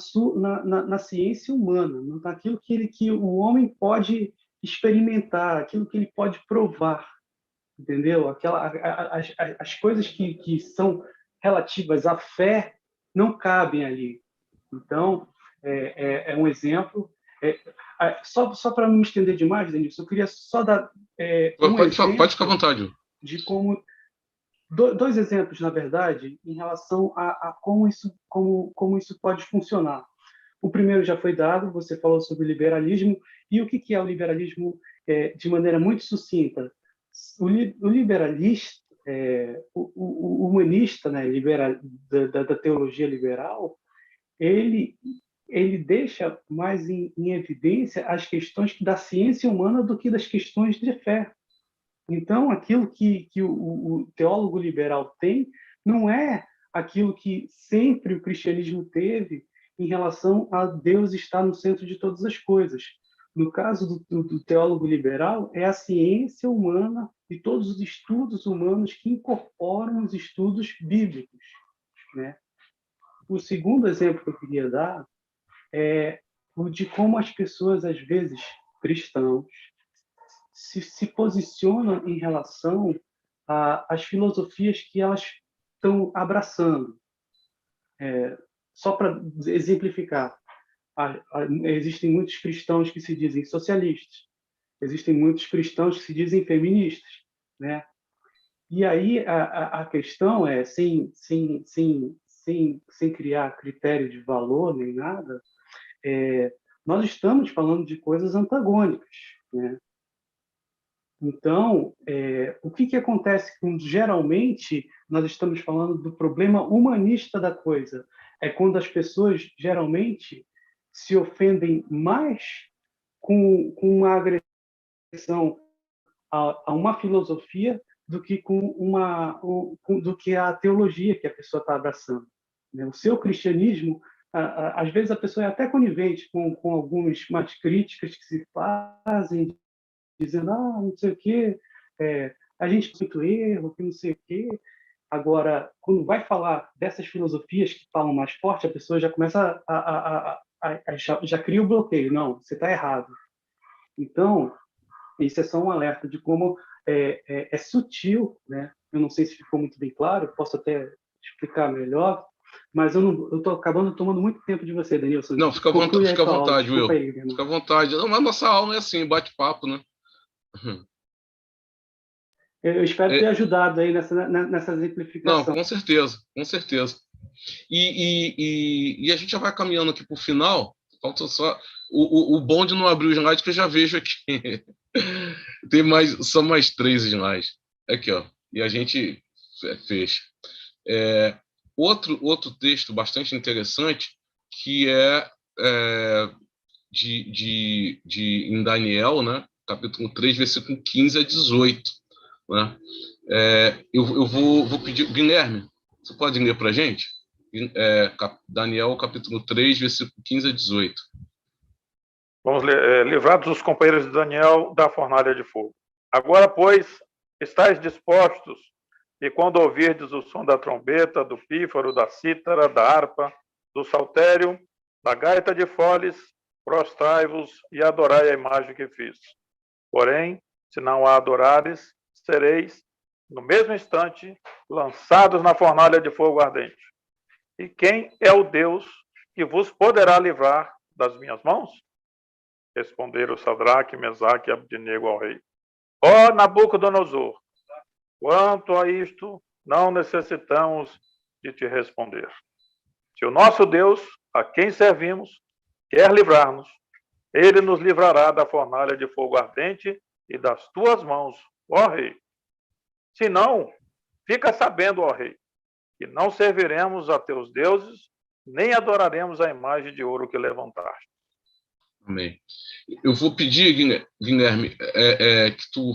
ciência humana, naquilo que o homem pode experimentar, aquilo que ele pode provar, entendeu? As coisas que são relativas à fé não cabem ali. Então, é um exemplo. Só para não me estender demais, Denilson, eu queria só dar exemplo. Pode ficar à vontade. De como dois exemplos, na verdade, em relação a como isso pode funcionar. O primeiro já foi dado, você falou sobre liberalismo, e o que é o liberalismo de maneira muito sucinta? O liberalista, o humanista, né, da teologia liberal, ele ele deixa mais em evidência as questões da ciência humana do que das questões de fé. Então, aquilo que o teólogo liberal tem não é aquilo que sempre o cristianismo teve em relação a Deus estar no centro de todas as coisas. No caso do teólogo liberal, é a ciência humana e todos os estudos humanos que incorporam os estudos bíblicos, né? O segundo exemplo que eu queria dar é o de como as pessoas, às vezes, cristãos, se posicionam em relação às filosofias que elas estão abraçando. Só para exemplificar, existem muitos cristãos que se dizem socialistas, existem muitos cristãos que se dizem feministas, né? E aí a questão é, sem criar critério de valor nem nada, nós estamos falando de coisas antagônicas, né? Então, o que acontece geralmente, nós estamos falando do problema humanista da coisa, é quando as pessoas, geralmente, se ofendem mais com uma agressão a uma filosofia do que do que a teologia que a pessoa está abraçando. O seu cristianismo, às vezes a pessoa é até conivente com algumas mais críticas que se fazem, dizendo, não sei o quê, a gente tem muito erro, que não sei o quê. Agora, quando vai falar dessas filosofias que falam mais forte, a pessoa já começa já cria o bloqueio. Não, você está errado. Então, isso é só um alerta de como é sutil, né? Eu não sei se ficou muito bem claro, posso até explicar melhor, mas eu estou acabando tomando muito tempo de você, Denilson. Não, fica à vontade, Will. Fica à vontade. Não, mas nossa aula é assim, bate-papo, né? Eu espero ter ajudado aí nessa exemplificação. Não, com certeza. E a gente já vai caminhando aqui para o final. Falta só o bom de não abrir o slide que eu já vejo aqui. São mais 3 slides. Aqui, ó. E a gente fecha. Outro texto bastante interessante que em Daniel, né? Capítulo 3, versículo 15 a 18. Né? Eu vou pedir... Guilherme, você pode ler para a gente? Daniel, capítulo 3, versículo 15 a 18. Vamos ler. Livrados os companheiros de Daniel da fornalha de fogo. Agora, pois, estáis dispostos, e quando ouvirdes o som da trombeta, do pífaro, da cítara, da harpa, do saltério, da gaita de foles, prostrai-vos e adorai a imagem que fiz. Porém, se não a adorares, sereis, no mesmo instante, lançados na fornalha de fogo ardente. E quem é o Deus que vos poderá livrar das minhas mãos? Responderam Sadraque, Mesaque e Abdenego ao rei. Ó Nabucodonosor, quanto a isto, não necessitamos de te responder. Se o nosso Deus, a quem servimos, quer livrar-nos, ele nos livrará da fornalha de fogo ardente e das tuas mãos, ó rei. Se não, fica sabendo, ó rei, que não serviremos a teus deuses, nem adoraremos a imagem de ouro que levantaste. Amém. Eu vou pedir, Guilherme, que tu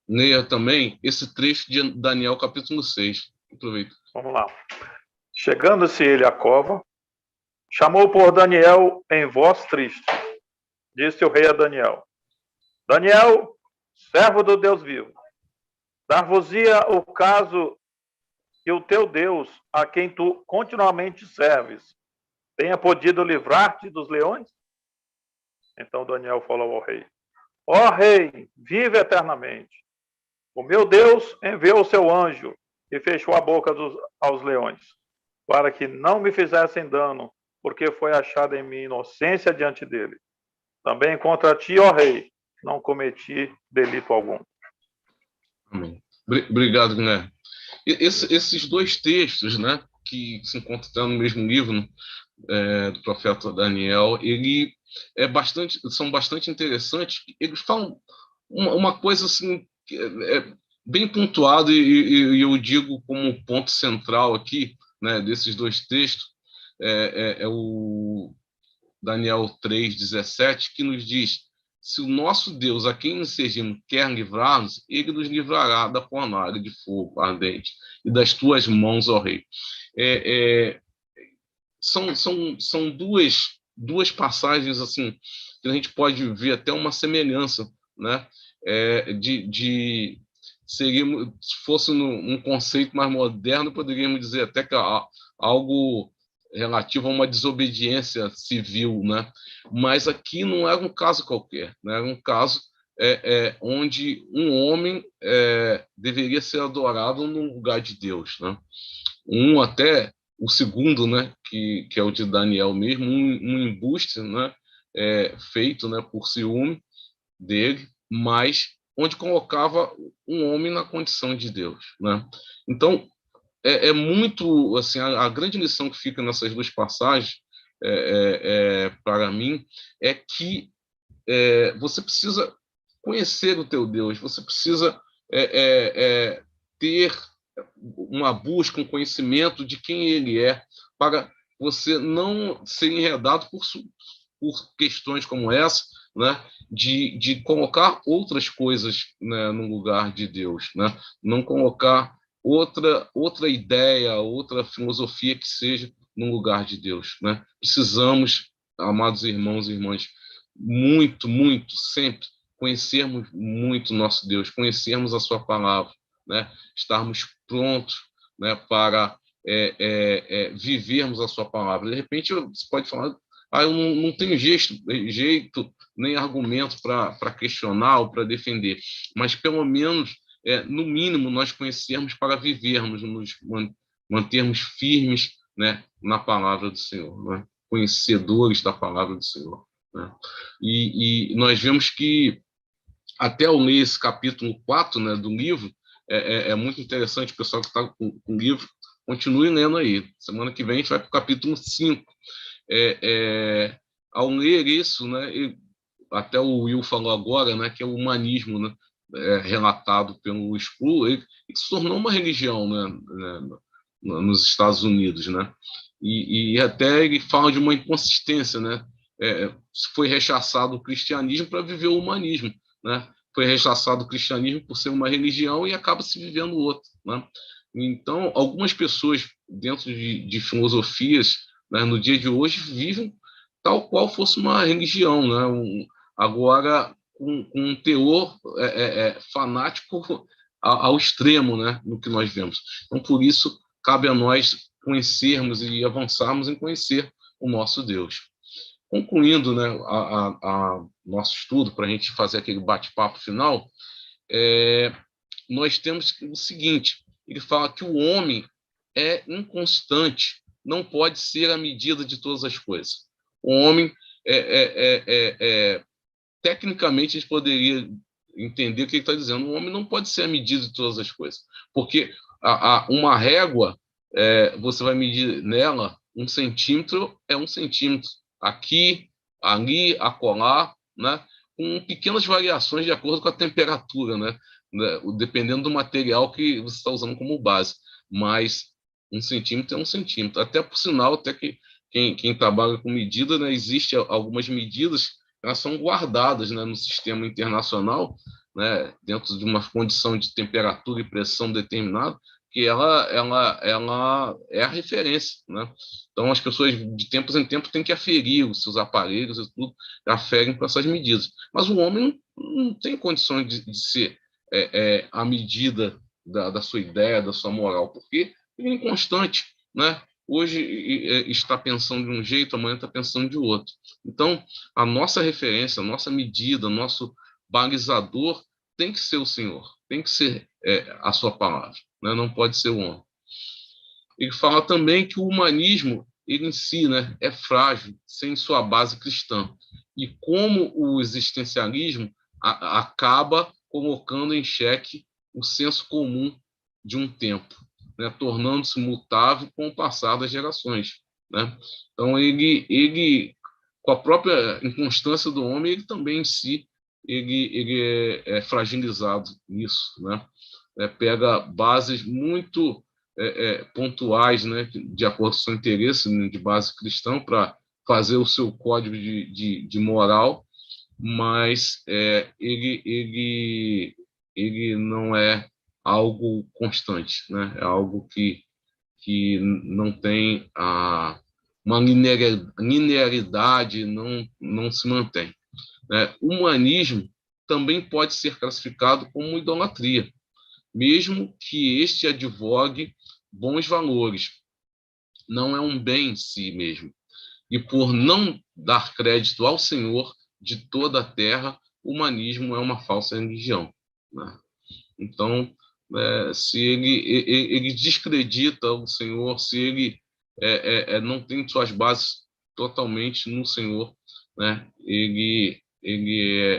leia também esse trecho de Daniel, capítulo 6. Aproveita. Vamos lá. Chegando-se ele à cova, chamou por Daniel em voz triste. Disse o rei a Daniel: Daniel, servo do Deus vivo, dar-vos-ia o caso que o teu Deus, a quem tu continuamente serves, tenha podido livrar-te dos leões? Então Daniel falou ao rei: ó rei, vive eternamente. O meu Deus enviou o seu anjo e fechou a boca aos leões, para que não me fizessem dano, porque foi achada em mim inocência diante dele. Também contra ti, ó rei, não cometi delito algum. Amém. Obrigado, Guilherme. Esses 2 textos, né, que se encontram no mesmo livro, do profeta Daniel, são bastante interessantes. Eles falam uma coisa assim, bem pontuada, e eu digo como ponto central aqui, né, desses 2 textos, Daniel 3:17, que nos diz: se o nosso Deus, a quem nos servimos, quer livrar-nos, ele nos livrará da fornalha de fogo ardente e das tuas mãos, ó rei. São duas passagens assim que a gente pode ver até uma semelhança, né? Seríamos, se fosse um conceito mais moderno, poderíamos dizer até que algo relativo a uma desobediência civil, né? Mas aqui não era um caso qualquer, né? Era um caso onde um homem deveria ser adorado no lugar de Deus, né? Até o segundo, né? Que é o de Daniel mesmo, um embuste, né? Feito, né? Por ciúme dele, mas onde colocava um homem na condição de Deus, né? Então, muito assim, a grande lição que fica nessas duas passagens para mim é que você precisa conhecer o teu Deus, você precisa ter uma busca, um conhecimento de quem ele é, para você não ser enredado por questões como essa, né, de colocar outras coisas, né, no lugar de Deus, né? Não colocar outra ideia, outra filosofia que seja no lugar de Deus, né? Precisamos, amados irmãos e irmãs, muito, muito, sempre conhecermos muito nosso Deus, conhecermos a sua palavra, né? Estarmos prontos, né, para vivermos a sua palavra. De repente, você pode falar: eu não tenho jeito nem argumento para questionar ou para defender, mas pelo menos, no mínimo, nós conhecermos para vivermos, nos mantermos firmes, né, na palavra do Senhor, né? Conhecedores da palavra do Senhor, né? E nós vemos que, até eu ler esse capítulo 4, né, do livro, é muito interessante. O pessoal que está com o livro, continue lendo aí. Semana que vem a gente vai para o capítulo 5. Ao ler isso, né, até o Will falou agora, né, que é o humanismo, né, relatado pelo Spru, ele se tornou uma religião, né, nos Estados Unidos, né, e até ele fala de uma inconsistência, né, foi rechaçado o cristianismo para viver o humanismo, né, foi rechaçado o cristianismo por ser uma religião e acaba se vivendo outro, né. Então, algumas pessoas dentro de filosofias, né, no dia de hoje, vivem tal qual fosse uma religião, né? Agora com um teor fanático ao extremo, né, no que nós vemos. Então, por isso, cabe a nós conhecermos e avançarmos em conhecer o nosso Deus. Concluindo, né, nosso estudo, para a gente fazer aquele bate-papo final, nós temos o seguinte: ele fala que o homem é inconstante, não pode ser a medida de todas as coisas. O homem, tecnicamente, a gente poderia entender o que ele está dizendo. O homem não pode ser a medida de todas as coisas, porque uma régua, você vai medir nela 1 centímetro, é 1 centímetro. Aqui, ali, acolá, né? Com pequenas variações de acordo com a temperatura, né? Dependendo do material que você está usando como base. Mas 1 centímetro é 1 centímetro. Até, por sinal, até que quem trabalha com medida, né, existe algumas medidas, elas são guardadas, né, no sistema internacional, né, dentro de uma condição de temperatura e pressão determinada, que ela é a referência, né? Então, as pessoas, de tempos em tempos, têm que aferir os seus aparelhos e tudo, aferem para essas medidas. Mas o homem não tem condições de ser a medida da sua ideia, da sua moral, porque ele é inconstante, né? Hoje está pensando de um jeito, amanhã está pensando de outro. Então, a nossa referência, a nossa medida, nosso balizador tem que ser o Senhor, tem que ser a sua palavra, né? Não pode ser o homem. Ele fala também que o humanismo, ele em si, né, é frágil, sem sua base cristã. E como o existencialismo acaba colocando em xeque o senso comum de um tempo, né, tornando-se mutável com o passar das gerações, né? Então, ele, com a própria inconstância do homem, ele também em si ele é fragilizado nisso, né? Pega bases muito pontuais, né, de acordo com o seu interesse, né, de base cristã, para fazer o seu código de moral, mas ele não é algo constante, né? É algo que não tem uma linearidade, não se mantém, né? O humanismo também pode ser classificado como idolatria, mesmo que este advogue bons valores. Não é um bem em si mesmo. E por não dar crédito ao Senhor de toda a terra, o humanismo é uma falsa religião, né? Então, se ele descredita o Senhor, se ele não tem suas bases totalmente no Senhor, né? Ele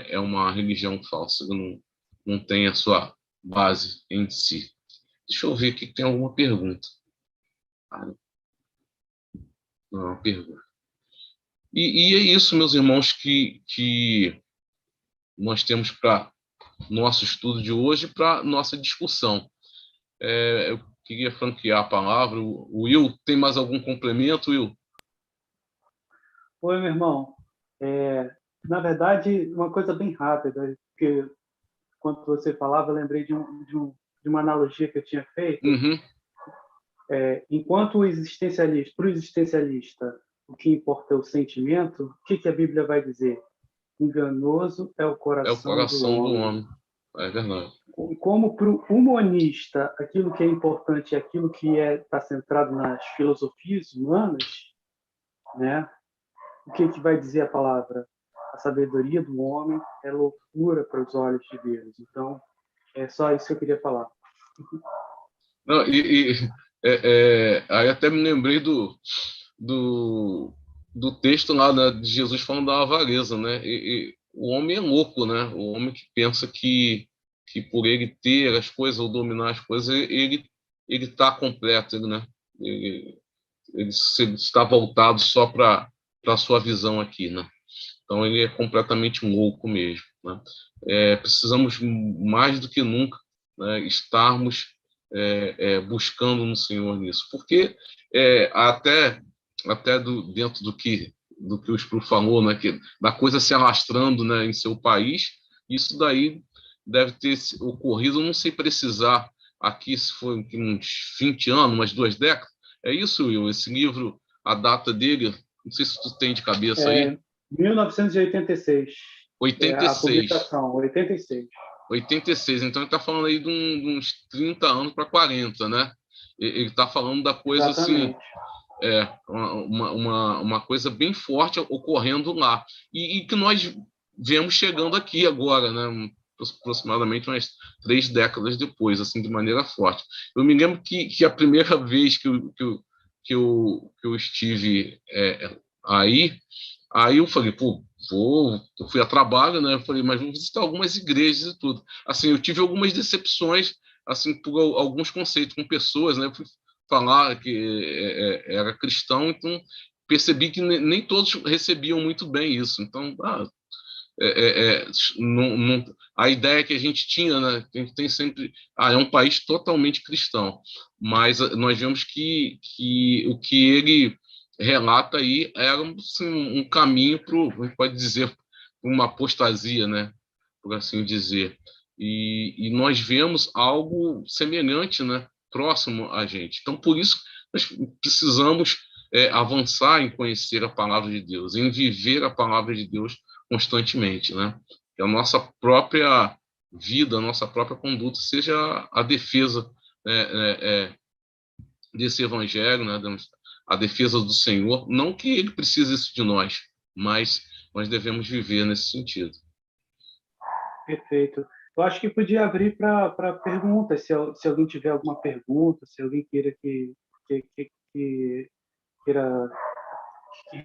é uma religião falsa, ele não tem a sua base em si. Deixa eu ver aqui que tem alguma pergunta. Não, uma pergunta. E é isso, meus irmãos, que nós temos para nosso estudo de hoje, para nossa discussão. Eu queria franquear a palavra. O Will, tem mais algum complemento, Will? Oi, meu irmão. Na verdade, uma coisa bem rápida, porque quando você falava, eu lembrei de uma analogia que eu tinha feito. Uhum. Enquanto para o existencialista, o que importa é o sentimento, o que a Bíblia vai dizer? Enganoso é o coração do homem. É verdade. Como para o humanista, aquilo que é importante é aquilo que está centrado nas filosofias humanas, né? O que vai dizer a palavra? A sabedoria do homem é loucura para os olhos de Deus. Então, é só isso que eu queria falar. Não, aí até me lembrei do texto lá, né, de Jesus falando da avareza, né? O homem é louco, né? O homem que pensa que por ele ter as coisas ou dominar as coisas, ele está completo, né? Ele está voltado só para a sua visão aqui, né? Então ele é completamente louco mesmo, né? Precisamos mais do que nunca, né, estarmos buscando no Senhor nisso, porque até dentro do que o Spru falou, né, que da coisa se alastrando, né, em seu país, isso daí deve ter ocorrido, não sei precisar aqui se foi uns 20 anos, umas 2 décadas. É isso, Will? Esse livro, a data dele, não sei se tu tem de cabeça aí. 1986. 86. A publicação, 86. 86. Então ele está falando aí de uns 30 anos para 40, né? Ele está falando da coisa. Exatamente. Assim, uma coisa bem forte ocorrendo lá. E que nós vemos chegando aqui agora, né? Aproximadamente umas 3 décadas depois, assim, de maneira forte. Eu me lembro que a primeira vez que eu estive aí eu falei, pô, eu fui a trabalho, né? Eu falei, mas vou visitar algumas igrejas e tudo. Assim, eu tive algumas decepções, assim, por alguns conceitos com pessoas, né? Eu fui falar que era cristão, então percebi que nem todos recebiam muito bem isso. Então, a ideia que a gente tinha, né? A gente tem sempre, é um país totalmente cristão, mas nós vemos que o que ele relata aí era assim, um caminho para, a gente pode dizer, uma apostasia, né? Por assim dizer. E nós vemos algo semelhante, né? Próximo a gente. Então, por isso, nós precisamos avançar em conhecer a palavra de Deus, em viver a palavra de Deus constantemente, né? Que a nossa própria vida, a nossa própria conduta seja a defesa desse evangelho, né? A defesa do Senhor. Não que ele precise isso de nós, mas nós devemos viver nesse sentido. Perfeito. Eu acho que podia abrir para perguntas, se alguém tiver alguma pergunta, se alguém queira que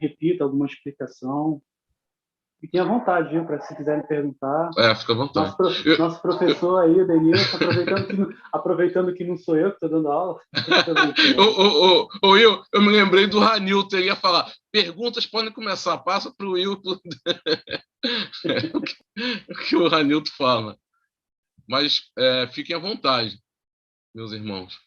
repita alguma explicação. Fiquem à vontade, viu, para se quiserem perguntar. Fica à vontade. Nosso professor aí, o Denilson, aproveitando que não sou eu que estou dando aula. Will, eu me lembrei do Ranilton, ele ia falar, perguntas podem começar, passa para o Will. O que o Ranilton fala. Mas fiquem à vontade, meus irmãos.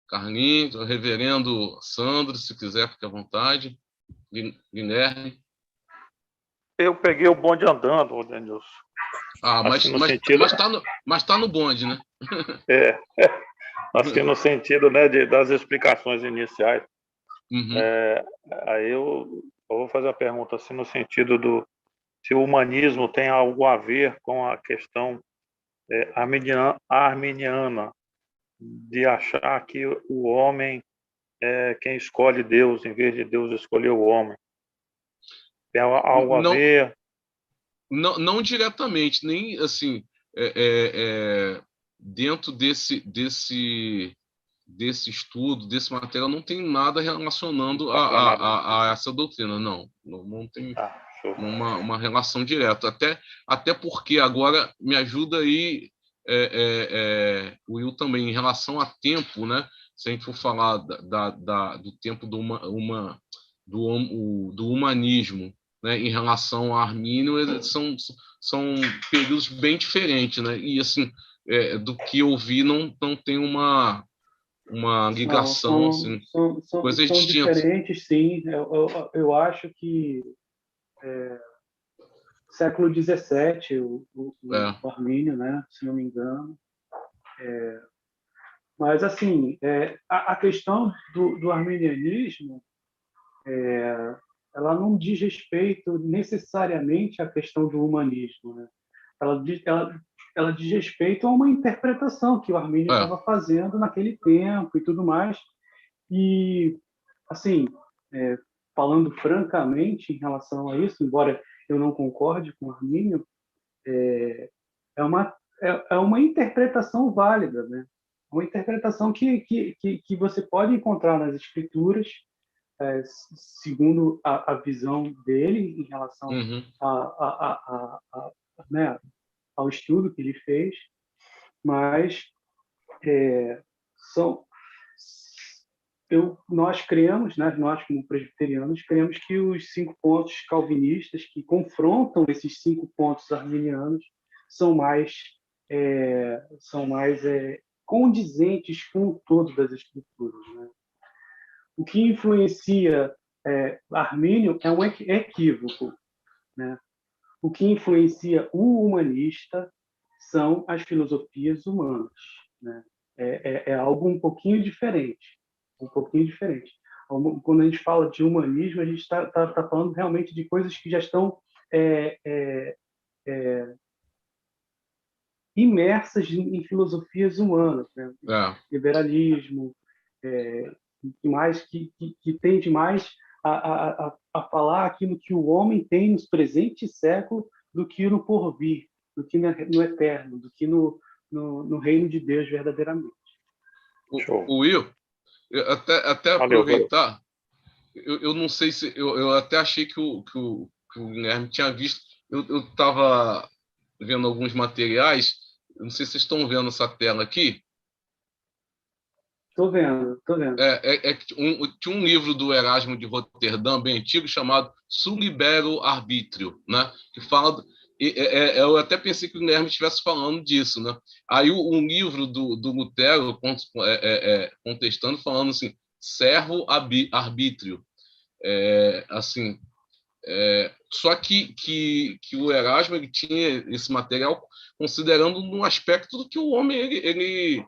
Carlinhos, reverendo Sandro, se quiser, fique à vontade. Guilherme. Eu peguei o bonde andando, Denilson. Assim, mas tá no bonde, né? Assim, no sentido, né, das explicações iniciais. Uhum. Aí eu vou fazer a pergunta assim, no sentido se o humanismo tem algo a ver com a questão arminiana, de achar que o homem é quem escolhe Deus, em vez de Deus escolher o homem. Tem algo a ver? Não diretamente, nem assim, dentro desse estudo, desse material, não tem nada relacionando a essa doutrina, não tem uma relação direta, até porque agora me ajuda aí, Will, também, em relação a tempo, né? Se a gente for falar do tempo do humanismo, né, em relação ao Armínio, são períodos bem diferentes, né? E assim, do que eu vi, não tem uma ligação, assim, coisas são distintas. Diferentes, sim. Eu acho que século XVII, o Armínio, né, se não me engano. Mas, assim, a questão do arminianismo, ela não diz respeito necessariamente à questão do humanismo, né? Ela diz respeito a uma interpretação que o Armínio estava fazendo naquele tempo e tudo mais. E, assim, falando francamente em relação a isso, embora eu não concorde com o Armínio, é uma interpretação válida, né? Uma interpretação que você pode encontrar nas escrituras, segundo a visão dele em relação né, ao estudo que ele fez, mas nós cremos, né, nós como presbiterianos, cremos que os 5 pontos calvinistas que confrontam esses 5 pontos arminianos são mais condizentes com o todo das escrituras, né? O que influencia Armínio é um equívoco, né? O que influencia o humanista são as filosofias humanas, né? É algo um pouquinho diferente, Quando a gente fala de humanismo, a gente está falando realmente de coisas que já estão imersas em filosofias humanas, né? Liberalismo, que tende mais a falar aquilo que o homem tem no presente século do que no porvir, do que no eterno, do que no reino de Deus verdadeiramente. O Will, até aproveitar, eu não sei se eu até achei que o Guilherme tinha visto. Eu estava vendo alguns materiais. Eu não sei se vocês estão vendo essa tela aqui. Estou vendo. Tinha um livro do Erasmo de Roterdã, bem antigo, chamado Sulibero Arbítrio, né? Que fala. Eu até pensei que o Guilherme estivesse falando disso, né? Aí um livro do Lutero contestando, falando assim, servo arbítrio. Assim, só que o Erasmo, ele tinha esse material considerando um aspecto do que o homem ele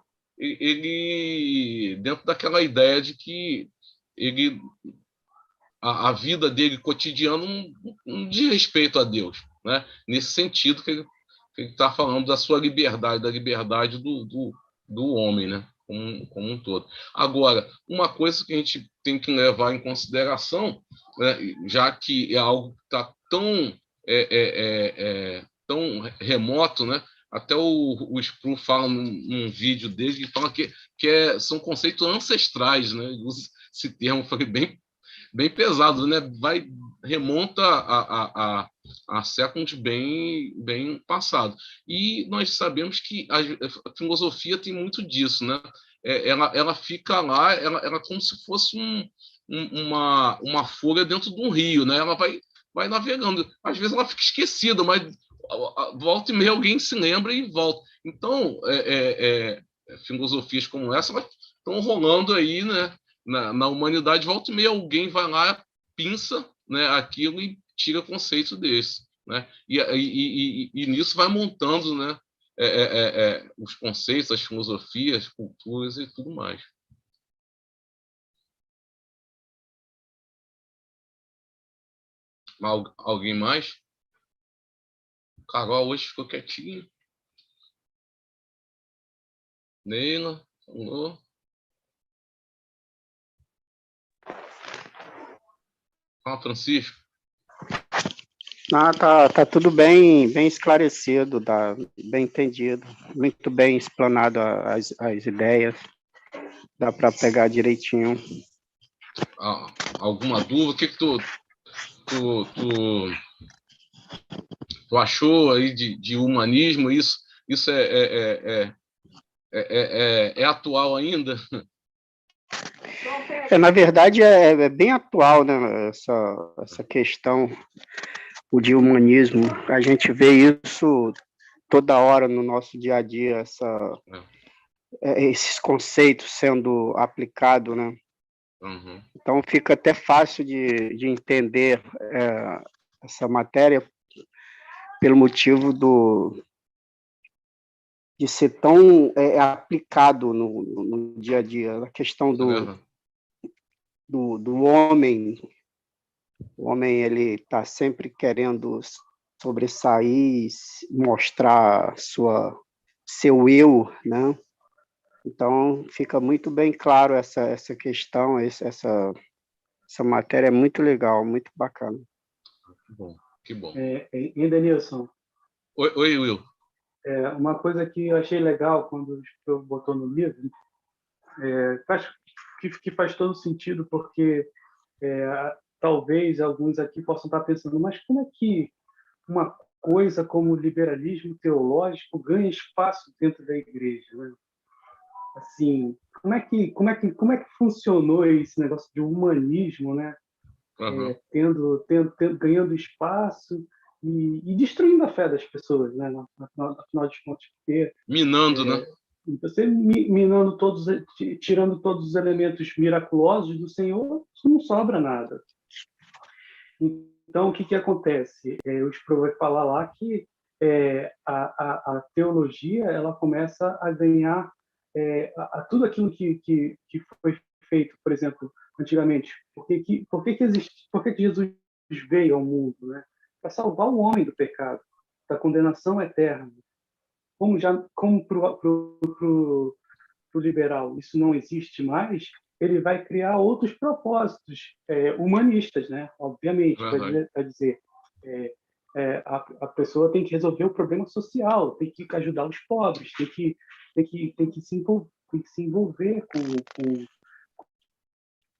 dentro daquela ideia de que a vida dele cotidiana não diz respeito a Deus, né? Nesse sentido que ele está falando da sua liberdade, da liberdade do homem, né? Como um todo. Agora, uma coisa que a gente tem que levar em consideração, né, já que é algo que está tão remoto, né? Até o Spru fala num vídeo dele que fala que são conceitos ancestrais, né? Ele usa esse termo, foi bem pesado, né? Remonta a séculos bem passados. E nós sabemos que a filosofia tem muito disso, né? Ela fica lá, ela como se fosse uma folha dentro de um rio, né? Ela vai navegando. Às vezes ela fica esquecida, mas volta e meia alguém se lembra e volta. Então, filosofias como essa estão rolando aí, né, na humanidade. Volta e meia alguém vai lá, pinça, né, aquilo e tira conceito desse, né? E nisso vai montando, né, os conceitos, as filosofias, culturas e tudo mais. Alguém mais? Carol hoje ficou quietinho. Neila falou. Fala, Francisco. Tá tudo bem esclarecido, bem entendido, muito bem explanado as ideias, dá para pegar direitinho. Alguma dúvida? O que tu achou aí de humanismo? Isso é atual ainda? Na verdade, é bem atual, né, essa questão de humanismo. A gente vê isso toda hora no nosso dia a dia, esses conceitos sendo aplicados, né? Uhum. Então, fica até fácil de entender essa matéria pelo motivo de ser tão aplicado no dia a dia, a questão do homem. O homem, ele está sempre querendo sobressair, mostrar seu eu, né? Então, fica muito bem claro essa questão, essa matéria é muito legal, muito bacana. Que bom. Edenilson. Oi, Will. Uma coisa que eu achei legal quando eu botou no livro, que faz todo sentido, porque talvez alguns aqui possam estar pensando, mas como é que uma coisa como o liberalismo teológico ganha espaço dentro da igreja, né? Assim, como é que funcionou esse negócio de humanismo, né? Uhum. Ganhando espaço e destruindo a fé das pessoas, né? Afinal de contas, porque minando, né? Você minando tirando todos os elementos miraculosos do Senhor, não sobra nada. Então, o que acontece? O Sproul vai falar lá que a teologia ela começa a ganhar tudo aquilo que foi feito, por exemplo, antigamente. Por que Jesus veio ao mundo, né? Para salvar o homem do pecado, da condenação eterna. Como para o liberal isso não existe mais, ele vai criar outros propósitos humanistas, né? Obviamente, vai dizer a pessoa tem que resolver o problema social, tem que ajudar os pobres, tem que se envolver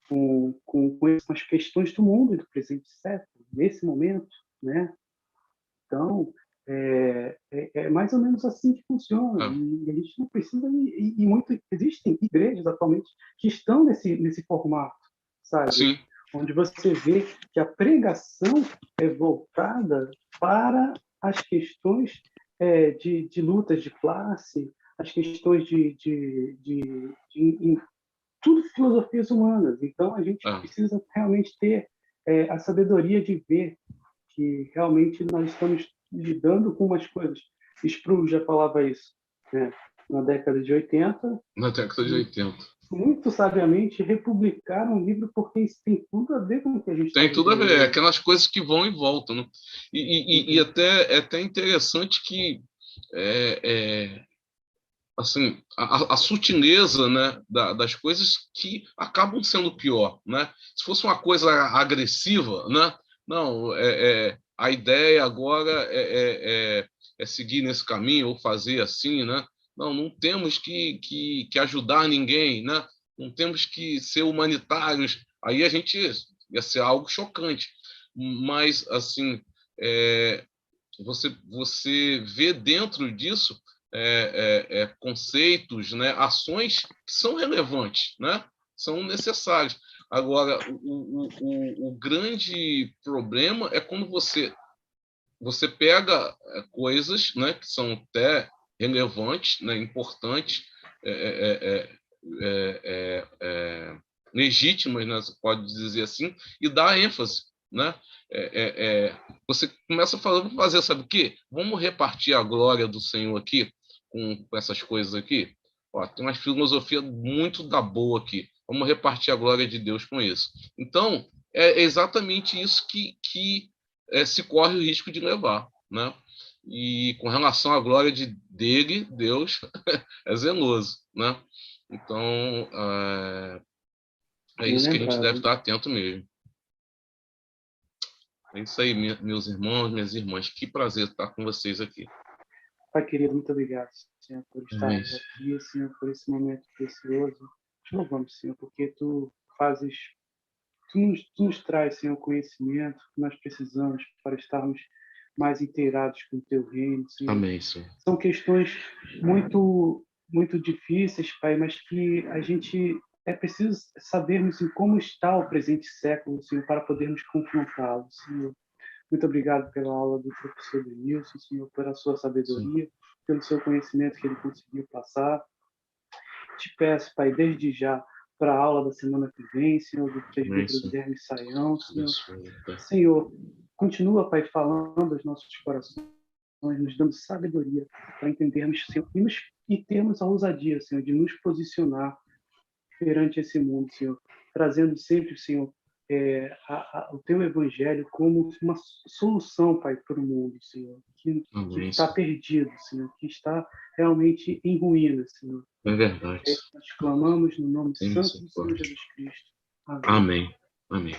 com as questões do mundo e do presente século, nesse momento, né? Então, é mais ou menos assim que funciona. E a gente não precisa existem igrejas atualmente que estão nesse formato, sabe? Sim. Onde você vê que a pregação é voltada para as questões de lutas de classe, as questões de tudo filosofias humanas. Então, a gente precisa realmente ter a sabedoria de ver que realmente nós estamos lidando com umas coisas. Sproul já falava isso, né? Na década de 80. Na década de 80. Muito sabiamente republicaram o livro porque isso tem tudo a ver com o que a gente tem tudo a ver, aquelas coisas que vão e voltam, né? E até interessante que assim, a sutileza, né, das coisas que acabam sendo pior, né? Se fosse uma coisa agressiva, né? Não, a ideia agora é seguir nesse caminho ou fazer assim, né? Não temos que ajudar ninguém, né? Não temos que ser humanitários. Aí a gente ia ser algo chocante. Mas, assim, você vê dentro disso conceitos, né? Ações que são relevantes, né? São necessárias. Agora, o grande problema é quando você pega coisas, né, que são até relevantes, né, importantes, legítimas, né? Você pode dizer assim, e dar ênfase, né? Você começa a fazer, sabe o quê? Vamos repartir a glória do Senhor aqui com essas coisas aqui. Ó, tem uma filosofia muito da boa aqui. Vamos repartir a glória de Deus com isso. Então, é exatamente isso que se corre o risco de levar, né? E com relação à glória dele, Deus é zeloso, né? Então, é isso que a gente deve estar atento mesmo. É isso aí, meus irmãos, minhas irmãs. Que prazer estar com vocês aqui. Pai querido, muito obrigado, Senhor, por estarmos aqui, Senhor, por esse momento precioso. Te louvamos, Senhor, porque Tu nos traz, Senhor, conhecimento que nós precisamos para estarmos mais inteirados com o Teu reino, Senhor. Amém, Senhor. São questões muito, muito difíceis, Pai, mas que a gente é preciso sabermos em como está o presente século, Senhor, para podermos confrontá-lo, Senhor. Muito obrigado pela aula do professor Denilson, Senhor, pela sua sabedoria, sim, pelo seu conhecimento que ele conseguiu passar. Te peço, Pai, desde já, para a aula da semana que vem, Senhor, do presbítero Guilherme Saião, Senhor. Senhor, continua, Pai, falando aos nossos corações, nos dando sabedoria para entendermos, Senhor, e termos a ousadia, Senhor, de nos posicionar perante esse mundo, Senhor, trazendo sempre, Senhor, o Teu Evangelho como uma solução, Pai, para o mundo, Senhor, que está perdido, Senhor, que está realmente em ruínas, Senhor. É verdade. Nós clamamos no nome santo do Senhor Jesus Cristo. Amém. Amém.